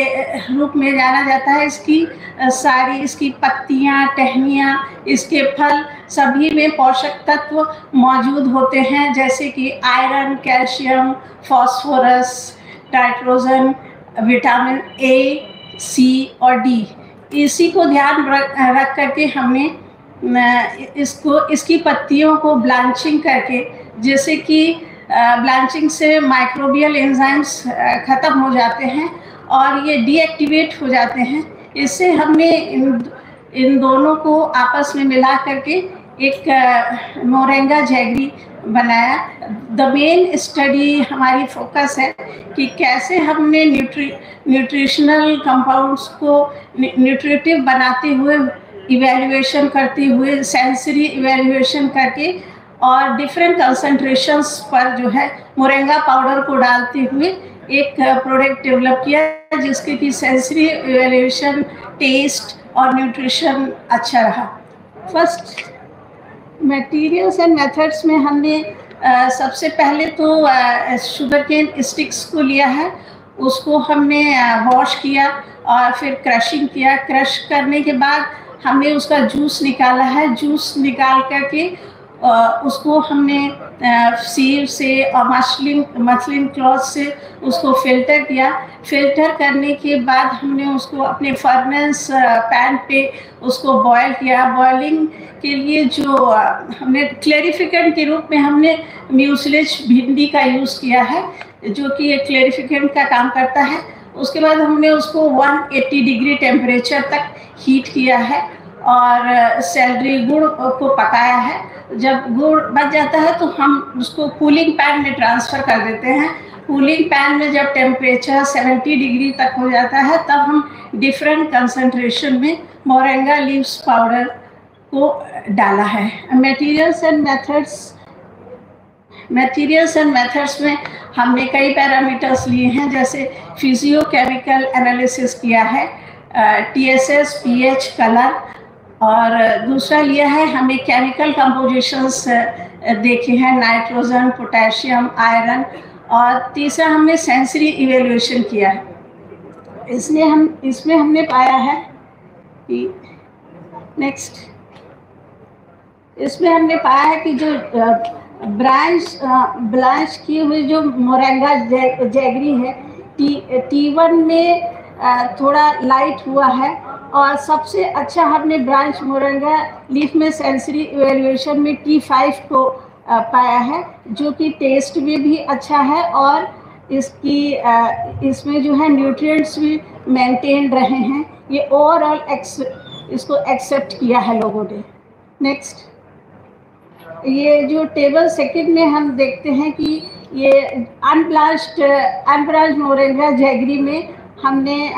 रूप में जाना जाता है, इसकी पत्तियां, टहनियाँ, इसके फल सभी में पोषक तत्व मौजूद होते हैं, जैसे कि iron, calcium, phosphorus, nitrogen, vitamin A, C और डी। इसी को ध्यान रख करके हमने इसकी पत्तियों को ब्लांचिंग करके, जैसे कि ब्लांचिंग से माइक्रोबियल एंजाइम्स ख़त्म हो जाते हैं और ये डीएक्टिवेट हो जाते हैं। इससे हमने इन दोनों को आपस में मिला करके एक मोरिंगा जैगरी बनाया। द मेन स्टडी हमारी फोकस है कि कैसे हमने न्यूट्रिशनल कंपाउंड्स को न्यूट्रिटिव बनाते हुए, इवैल्यूएशन करते हुए, सेंसरी इवैल्यूएशन करके और डिफरेंट कंसंट्रेशंस पर जो है मोरिंगा पाउडर को डालते हुए एक प्रोडक्ट डेवलप किया जिसके की सेंसरी इवैल्यूएशन, टेस्ट और न्यूट्रिशन अच्छा रहा। फर्स्ट मटेरियल्स एंड मेथड्स में हमने सबसे पहले तो शुगर केन स्टिक्स को लिया है, उसको हमने वॉश किया और फिर क्रशिंग किया। क्रश करने के बाद हमने उसका जूस निकाला है। जूस निकाल करके उसको हमने सीव से और मसलिन क्लॉथ से उसको फिल्टर किया। फिल्टर करने के बाद हमने उसको अपने फर्नेस पैन पे उसको बॉयल किया। बॉयलिंग के लिए जो हमने क्लैरिफिकेंट के रूप में हमने म्यूसिलेज भिंडी का यूज़ किया है, जो कि एक क्लैरिफिकेंट का काम करता है। उसके बाद हमने उसको 180 डिग्री टेम्परेचर तक हीट किया है और सैलरी गुड़ को पकाया है। जब गुड़ बच जाता है तो हम उसको कूलिंग पैन में ट्रांसफ़र कर देते हैं। कूलिंग पैन में जब टेम्परेचर 70 डिग्री तक हो जाता है तब हम डिफरेंट कंसंट्रेशन में मोरिंगा लीव्स पाउडर को डाला है। मटेरियल्स एंड मेथड्स में हमने कई पैरामीटर्स लिए हैं, जैसे फिजियोकेमिकल एनालिसिस किया है, TSS, pH, कलर, और दूसरा लिया है हमें केमिकल कंपोजिशंस देखे हैं, नाइट्रोजन, पोटेशियम, आयरन, और तीसरा हमने सेंसरी इवैल्यूएशन किया है। इसमें हमने पाया है कि इसमें हमने पाया है कि जो ब्लांच की हुई जो मोरिंगा जैगरी है T1 में थोड़ा लाइट हुआ है, और सबसे अच्छा हमने ब्रांच मोरिंगा लीफ में सेंसरी इवैल्यूएशन में T5 को पाया है, जो कि टेस्ट में भी अच्छा है और इसमें जो है न्यूट्रिएंट्स भी मेंटेन रहे हैं। ये ओवरऑल इसको एक्सेप्ट किया है लोगों ने। नेक्स्ट, ये जो टेबल सेकंड में हम देखते हैं कि ये अनब्रांच्ड मोरिंगा जैगरी में हमने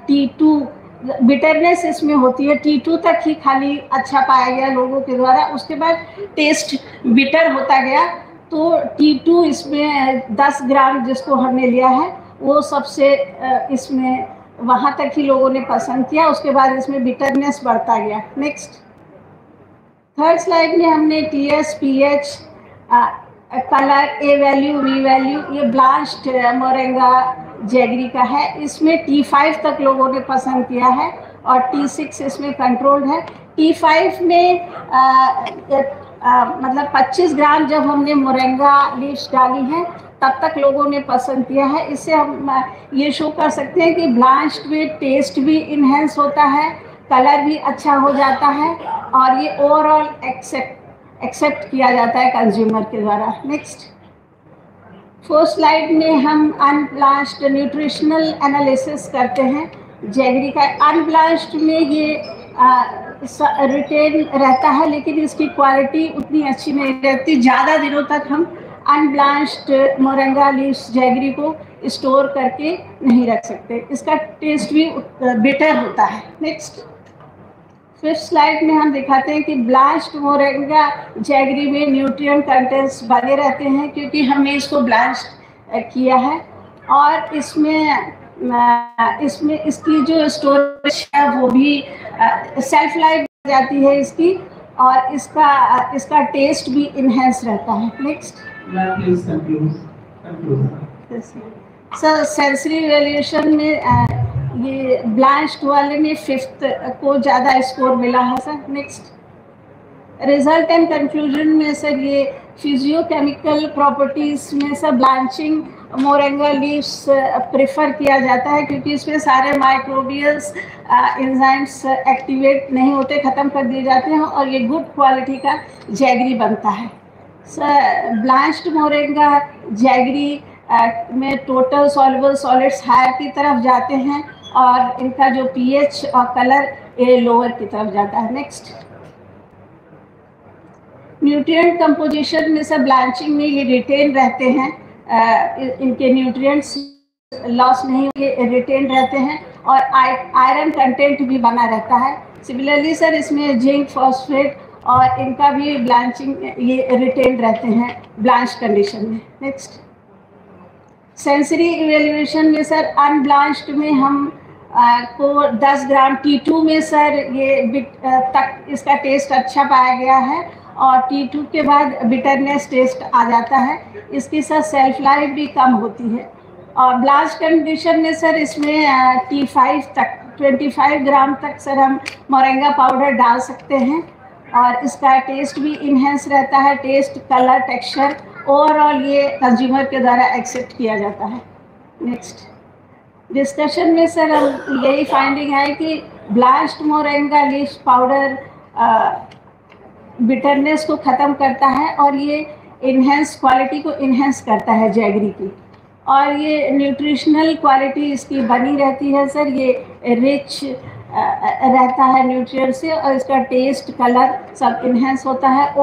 T2 बिटरनेस इसमें होती है, T2 तक ही खाली अच्छा पाया गया लोगों के द्वारा। उसके बाद टेस्ट बिटर होता गया, तो T2 इसमें 10 ग्राम जिसको हमने लिया है वो सबसे इसमें वहाँ तक ही लोगों ने पसंद किया। उसके बाद इसमें बिटरनेस बढ़ता गया। नेक्स्ट, थर्ड स्लाइड में हमने TS, pH, colour, A value, V value, ये ब्लांच्ड मोरिंगा जैगरी का है। इसमें T5 तक लोगों ने पसंद किया है और T6 इसमें कंट्रोल्ड है। T5 में मतलब 25 ग्राम जब हमने मोरिंगा लीव्स डाली हैं तब तक लोगों ने पसंद किया है। इससे हम ये शो कर सकते हैं कि ब्लांच्ड में टेस्ट भी इन्हेंस होता है, कलर भी अच्छा हो जाता है और ये ओवरऑल एक्सेप्ट किया जाता है कंज्यूमर के द्वारा। नेक्स्ट, फोर्थ स्लाइड में हम अनब्लांच्ड न्यूट्रिशनल एनालिसिस करते हैं जैगरी का। अनब्लांच्ड में ये रिटेन रहता है, लेकिन इसकी क्वालिटी उतनी अच्छी नहीं रहती। ज़्यादा दिनों तक हम अनब्लांच्ड मोरिंगा लीव्स जैगरी को स्टोर करके नहीं रख सकते। इसका टेस्ट भी बेटर होता है। नेक्स्ट, फिफ्थ स्लाइड में हम दिखाते हैं कि ब्लांच्ड मोरिंगा जैगरी में न्यूट्रिएंट कंटेंट्स बने रहते हैं क्योंकि हमने इसको ब्लांच किया है, और इसमें इसकी जो स्टोरेज है वो भी सेल्फ लाइफ जाती है इसकी, और इसका टेस्ट भी इन्हेंस रहता है। नेक्स्ट, सर सेंसरी इवैल्यूएशन में ये ब्लांच्ड वाले में 5th को ज़्यादा स्कोर मिला है sir. Next, result and conclusion में सर ये फिजियोकेमिकल प्रॉपर्टीज़ में sir blanching moringa leaves prefer किया जाता है क्योंकि इसमें सारे माइक्रोबियल्स एंजाइम्स एक्टिवेट नहीं होते, ख़त्म कर दिए जाते हैं और ये गुड क्वालिटी का जैगरी बनता है। सर ब्लांच्ड मोरिंगा जैगरी में टोटल सॉल्युबल सॉलिड्स हायर की तरफ जाते हैं और इनका जो pH और कलर ये लोअर की तरफ जाता है। नेक्स्ट, न्यूट्रिएंट कंपोजिशन में सब ब्लांचिंग में ये रिटेन रहते हैं, इनके न्यूट्रिएंट्स लॉस नहीं होंगे, रिटेन रहते हैं और आयरन कंटेंट भी बना रहता है। सिमिलरली सर इसमें जिंक, फॉस्फेट और इनका भी ब्लांचिंग ये रिटेन रहते हैं ब्लांच कंडीशन में। नेक्स्ट, सेंसरी इवेल्युएशन में सर अनब्लांच्ड में हम को 10 ग्राम T2 में सर ये तक इसका टेस्ट अच्छा पाया गया है और T2 के बाद बिटरनेस टेस्ट आ जाता है। इसकी सर सेल्फ लाइफ भी कम होती है। और ब्लांच कंडीशन में सर इसमें T5 तक 25 ग्राम तक सर हम मोरिंगा पाउडर डाल सकते हैं और इसका टेस्ट भी इन्हेंस रहता है, टेस्ट, कलर, टेक्सचर ओवरऑल ये कंज्यूमर के द्वारा एक्सेप्ट किया जाता है। नेक्स्ट, डिस्कशन में सर हम यही फाइंडिंग है कि blast moringa leaves powder bitterness को ख़त्म करता है और ये इन्हेंस क्वालिटी को इन्हेंस करता है जैगरी की, और ये न्यूट्रिशनल क्वालिटी इसकी बनी रहती है सर। ये रिच रहता है न्यूट्रिएंट से और इसका टेस्ट, कलर सब इन्हेंस होता है।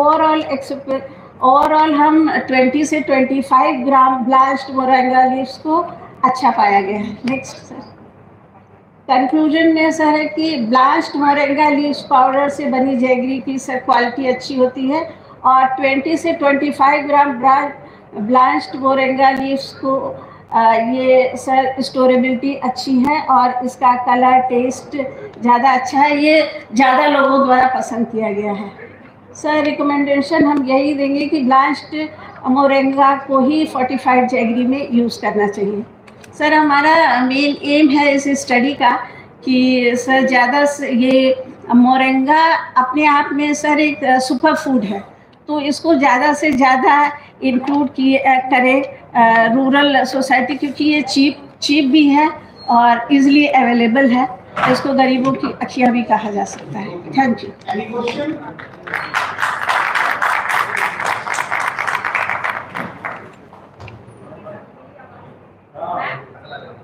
ओवरऑल हम 20 से 25 ग्राम ब्लास्ट मोरिंगा लीव्स को अच्छा पाया गया है। नेक्स्ट सर, कंक्लूजन में सर है कि ब्लास्ट मोरिंगा लीव्स पाउडर से बनी जैगरी की सर क्वालिटी अच्छी होती है और 20 से 25 ग्राम ब्लास्ट मोरिंगा लीव्स को ये सर स्टोरेबिलिटी अच्छी है और इसका कलर, टेस्ट ज़्यादा अच्छा है। ये ज़्यादा लोगों द्वारा पसंद किया गया है। सर रिकमेंडेशन हम यही देंगे कि ब्लास्ट मोरिंगा को ही फोर्टिफाइड जैगरी में यूज़ करना चाहिए। सर हमारा मेन एम है इस स्टडी का कि सर ज़्यादा ये मोरिंगा अपने आप में सर एक सुपर फूड है, तो इसको ज़्यादा से ज़्यादा इंक्लूड करें रूरल सोसाइटी, क्योंकि ये चीप भी है और इजीली अवेलेबल है। इसको गरीबों की अखियाँ भी कहा जा सकता है। Thank you. Any question?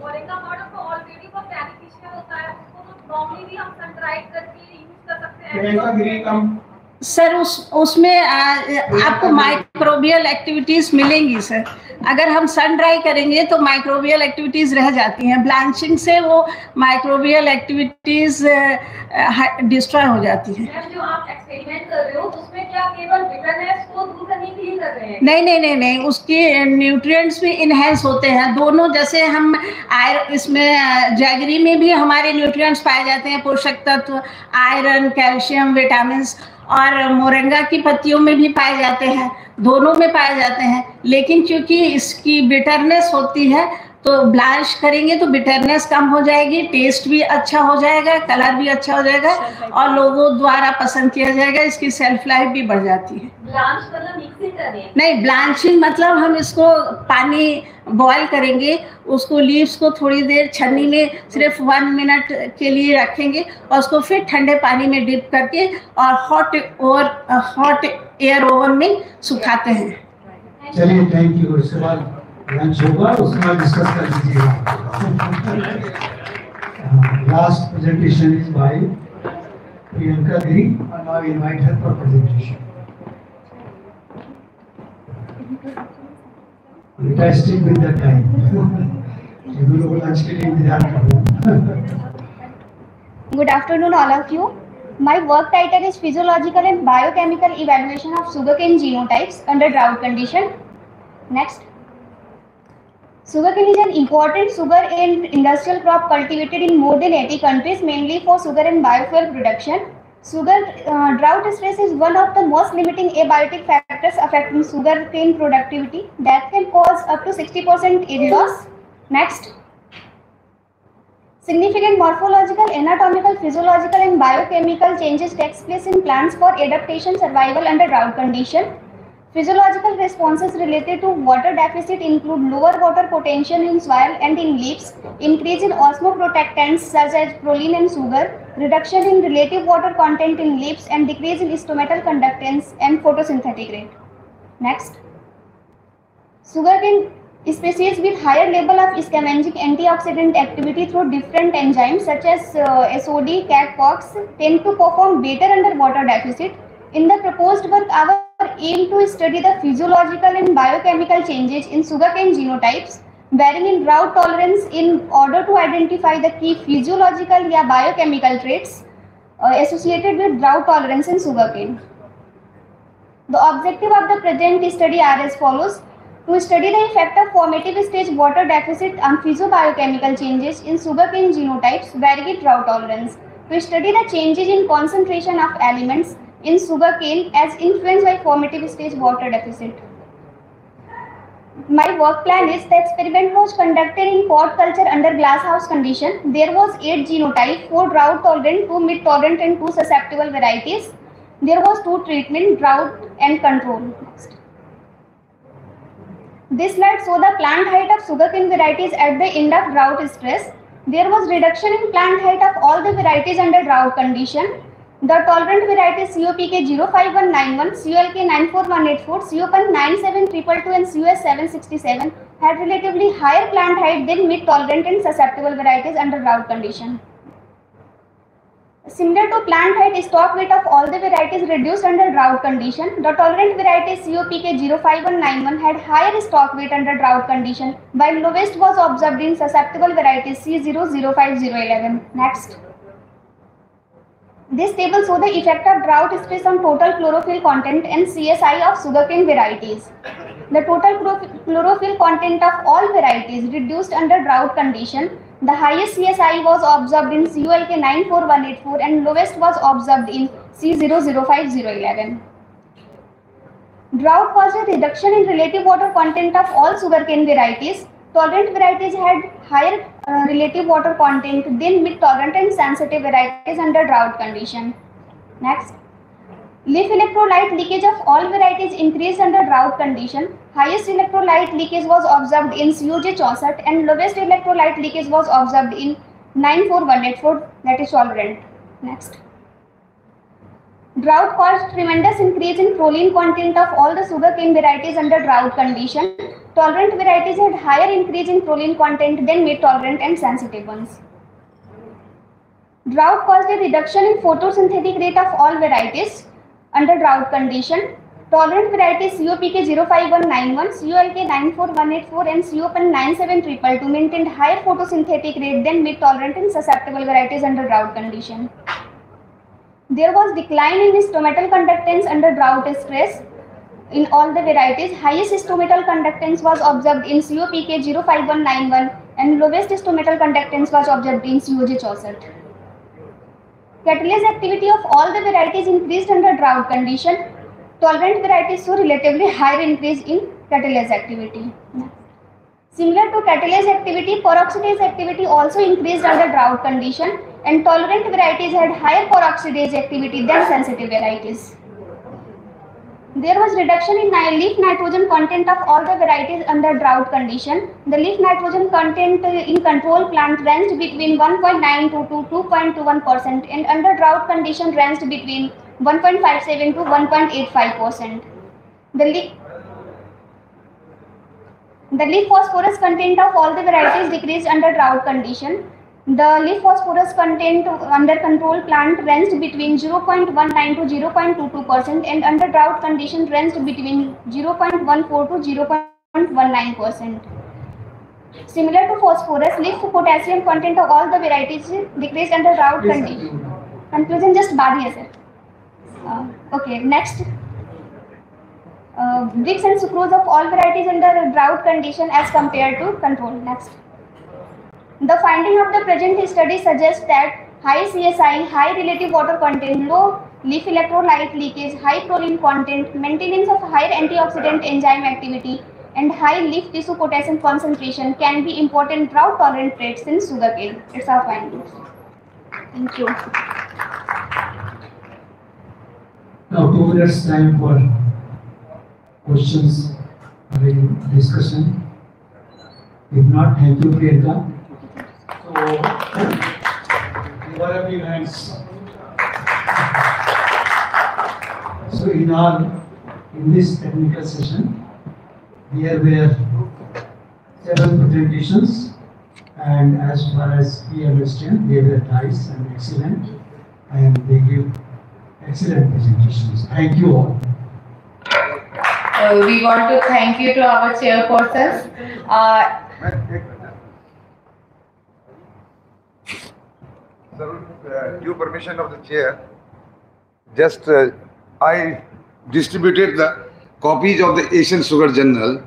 Moringa powder को ऑलरेडी वो बेनिफिशियल होता है, उसको तो नॉर्मली भी हम सन ड्राई करके यूज कर सकते हैं। सर उसमें आपको माइक्रोबियल एक्टिविटीज़ मिलेंगी सर। अगर हम सन ड्राई करेंगे तो माइक्रोबियल एक्टिविटीज़ रह जाती हैं, ब्लांचिंग से वो माइक्रोबियल एक्टिविटीज़ डिस्ट्रॉय हो जाती हैं। जो आप एक्सपेरिमेंट कर रहे हो उसमें क्या केवल बिटरनेस को दूर करने के लिए कर रहे हैं? नहीं, उसके न्यूट्रिएंट्स भी इन्हेंस होते हैं दोनों। जैसे हम इसमें जैगरी में भी हमारे न्यूट्रिएंट्स पाए जाते हैं, पोषक तत्व, आयरन, कैल्शियम, विटामिन, और मोरिंगा की पत्तियों में भी पाए जाते हैं, दोनों में पाए जाते हैं। लेकिन क्योंकि इसकी बिटरनेस होती है तो ब्लांच करेंगे तो बिटरनेस कम हो जाएगी, टेस्ट भी अच्छा हो जाएगा, कलर भी अच्छा हो जाएगा और लोगों द्वारा पसंद किया जाएगा। इसकी सेल्फ लाइफ भी बढ़ जाती है। ब्लांच मतलब मिक्सिंग करनी? नहीं, ब्लांचिंग मतलब हम इसको पानी बॉयल करेंगे, उसको लीव्स को थोड़ी देर छन्नी में सिर्फ 1 मिनट के लिए रखेंगे और उसको फिर ठंडे पानी में डिप करके और हॉट एयर ओवन में सुखाते हैं। चलिए, थैंक यू। इसके बाद लंच होगा, उसके बाद डिस्कस कर लीजिएगा। Last presentation is by Priyanka Giri and now invite her for presentation. Stick with the time. You लोग लंच के लिए इंतजार कर रहे हैं। Good afternoon, all of you. My work title is Physiological and Biochemical Evaluation of Sugarcane Genotypes under Drought Condition. Next. Sugarcane is an important sugar and industrial crop cultivated in more than 80 countries, mainly for sugar and biofuel production. Sugar drought stress is one of the most limiting abiotic factors affecting sugarcane productivity that can cause up to 60% yield loss. Next. Significant morphological, anatomical, physiological and biochemical changes takes place in plants for adaptation survival under drought condition. Physiological responses related to water deficit include lower water potential in soil and in leaves, increase in osmoprotectants such as proline and sugar, reduction in relative water content in leaves, and decrease in stomatal conductance and photosynthetic rate. Next. Sugarcane species with higher level of scavenging antioxidant activity through different enzymes such as SOD, CAC-COX tend to perform better under water deficit. In the proposed work, our aim to study the physiological and biochemical changes in sugarcane genotypes varying in drought tolerance in order to identify the key physiological या biochemical traits associated with drought tolerance in sugarcane. The objective of the present study are as follows: to study the effect of formative stage water deficit on physiobiochemical changes in sugarcane genotypes vary with drought tolerance, to study the changes in concentration of elements in sugarcane as influenced by formative stage water deficit. My work plan is: the experiment was conducted in pot culture under glasshouse condition. There was 8 genotypes, 4 drought tolerant, 2 mid tolerant and 2 susceptible varieties. There was 2 treatment, drought and control. Next. This slide shows the plant height of sugarcane varieties at the end of drought stress. There was reduction in plant height of all the varieties under drought condition. The tolerant varieties COPK 05191, COLK 94184, COPN 97222 and COS 767 had relatively higher plant height than mid tolerant and susceptible varieties under drought condition. Similar to plant height, stock weight of all the varieties reduced under drought condition. The tolerant varieties COPK 05191 had higher stock weight under drought condition, while lowest was observed in susceptible varieties C005011. Next. This table shows the effect of drought stress on total chlorophyll content and CSI of sugarcane varieties. The total chlorophyll content of all varieties reduced under drought condition. The highest CSI was observed in COLK 94184 and lowest was observed in C005011. Drought caused a reduction in relative water content of all sugarcane varieties. Tolerant varieties had higher relative water content than mid-tolerant and sensitive varieties under drought condition. Next. Leaf electrolyte leakage of all varieties increased under drought condition. Highest electrolyte leakage was observed in COJ64 and lowest electrolyte leakage was observed in 94184, that is tolerant. Next. Drought caused tremendous increase in proline content of all the sugarcane varieties under drought condition. Tolerant varieties had higher increase in proline content than mid-tolerant and sensitive ones. Drought caused a reduction in photosynthetic rate of all varieties under drought condition. Tolerant varieties COPK 05191, COLK 94184 and COPN 97222 maintained higher photosynthetic rate than mid-tolerant and susceptible varieties under drought condition. There was decline in stomatal conductance under drought stress in all the varieties. Highest stomatal conductance was observed in COPK 05191 and lowest stomatal conductance was observed in COJ64. Catalase activity of all the varieties increased under drought condition. Tolerant varieties show relatively higher increase in catalase activity. Similar to catalase activity, peroxidase activity also increased under drought condition, and tolerant varieties had higher peroxidase activity than sensitive varieties. There was reduction in leaf nitrogen content of all the varieties under drought condition. The leaf nitrogen content in control plant ranged between 1.9 to 2.21% and under drought condition ranged between 1.57 to 1.85%. The leaf phosphorus content of all the varieties decreased under drought condition. The leaf phosphorus content under control plant ranged between 0.19 to 0.22% and under drought condition ranged between 0.14 to 0.19%. Similar to phosphorus, leaf potassium content of all the varieties decreased under drought condition. Conclusion just badi hai sir. Okay, next. Brix and sucrose of all varieties under drought condition as compared to control. Next. The finding of the present study suggests that high CSI, high relative water content, low leaf electrolyte leakage, high proline content, maintenance of higher antioxidant enzyme activity, and high leaf tissue potassium concentration can be important drought tolerant traits in sugarcane. It's our findings. Thank you. Now 2 minutes time for questions or discussion. If not, thank you, Priyanka. So, what have your hands? So, in this technical session, here were 7 presentations, and as far as we understand, they were nice and excellent, and they give excellent presentations. Thank you all. We want to thank you to our chairpersons. Sir, due permission of the chair, just I distributed the copies of the Asian Sugar Journal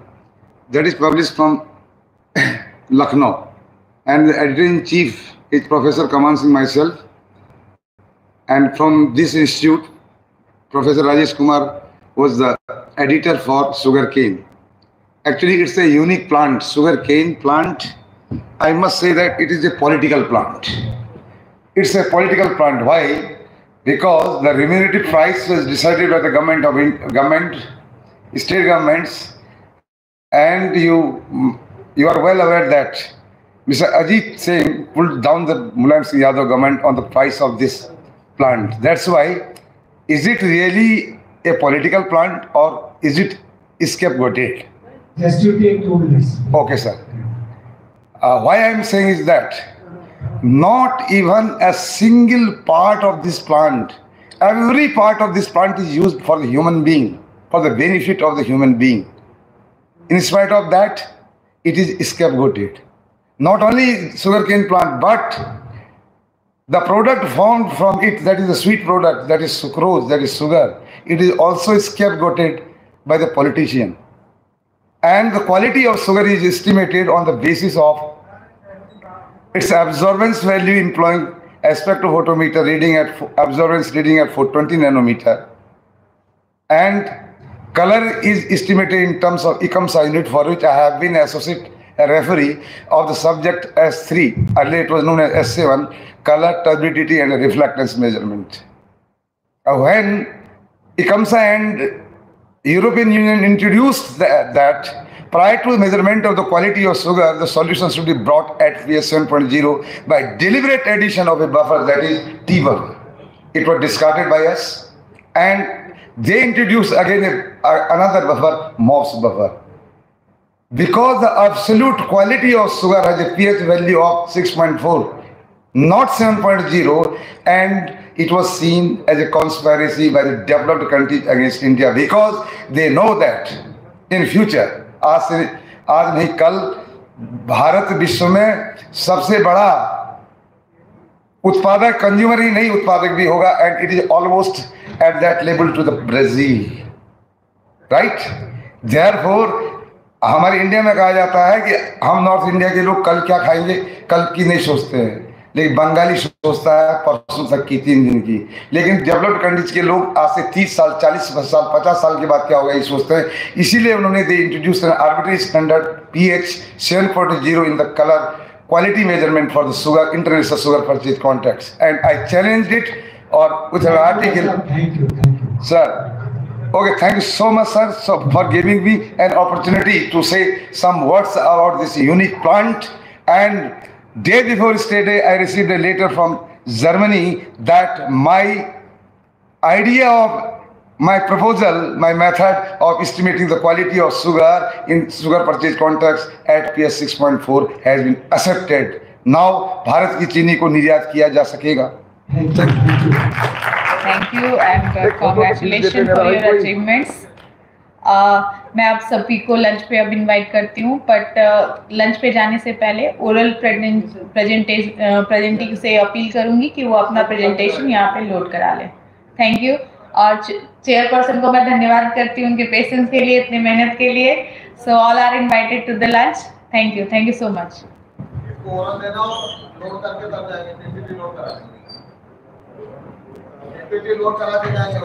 that is published from Lucknow, and the editor-in-chief is Professor Kaman Singh, myself, and from this institute, Professor Rajesh Kumar was the editor for Sugarcane. Actually, it's a unique plant, Sugarcane plant. I must say that it is a political plant. It's a political plant. Why? Because the remunerative price was decided by the state governments, and you are well aware that Mr. Ajit Singh pulled down the Mulayam Singh Yadav government on the price of this plant. That's why, is it really a political plant or is it scapegoated? Just you take 2 minutes. Okay, sir. Why I am saying is that not even a single part of this plant, every part of this plant is used for the human being, for the benefit of the human being. In spite of that, it is scapegoated. Not only sugarcane plant, but the product formed from it, that is the sweet product, that is sucrose, that is sugar, it is also scapegoated by the politician. And the quality of sugar is estimated on the basis of its absorbance value, employing spectrophotometer reading at absorbance reading at 420 nanometer, and color is estimated in terms of ICAR unit, for which I have been associate referee of the subject S3. Earlier it was known as S7, color, turbidity and reflectance measurement. When ICAR and European Union introduced that prior to the measurement of the quality of sugar, the solution should be brought at pH 7.0 by deliberate addition of a buffer, that is T buffer. It was discarded by us, and they introduced again another buffer, MOS buffer. Because the absolute quality of sugar has a pH value of 6.4, not 7.0, and it was seen as a conspiracy by the developed countries against India, because they know that in future, आज नहीं कल भारत विश्व में सबसे बड़ा उत्पादक, consumer ही नहीं उत्पादक भी होगा, and it is almost at that level to the Brazil, right? Therefore, हमारे इंडिया में कहा जाता है कि हम नॉर्थ इंडिया के लोग कल क्या खाएंगे, कल की नहीं सोचते हैं, लेकिन बंगाली सोचता है परसों तक की, 3 दिन की। लेकिन डेवलप्ड कंट्रीज के लोग आज से 30 साल, 40 साल, 50 साल के बाद क्या होगा ये सोचते हैं। इसीलिए उन्होंने they introduce an arbitrary standard pH 7.0 in the colour quality measurement for the sugar international sugar purchase contracts, and I challenge it or with an article. Thank you. Sir, okay, thank you so much, sir, for giving me an opportunity to say some words about this unique plant. And day before yesterday, I received a letter from Germany that my idea of my proposal, my method of estimating the quality of sugar in sugar purchase contracts at pH 6.4 has been accepted. Now, Bharat की चीनी को निर्यात किया जा सकेगा। Thank you and congratulations for your achievements. मैं आप सभी को लंच पे अब इनवाइट करती हूँ, बट लंच पे जाने से पहले ओरल प्रेजेंटिंग से अपील करूँगी कि वो अपना प्रेजेंटेशन यहाँ पे लोड करा लें। Thank you. और चेयरपर्सन को मैं धन्यवाद करती हूँ उनके पेशेंस के लिए, इतनी मेहनत के लिए। So all are invited to the lunch. Thank you so much. Load करा के जाएंगे।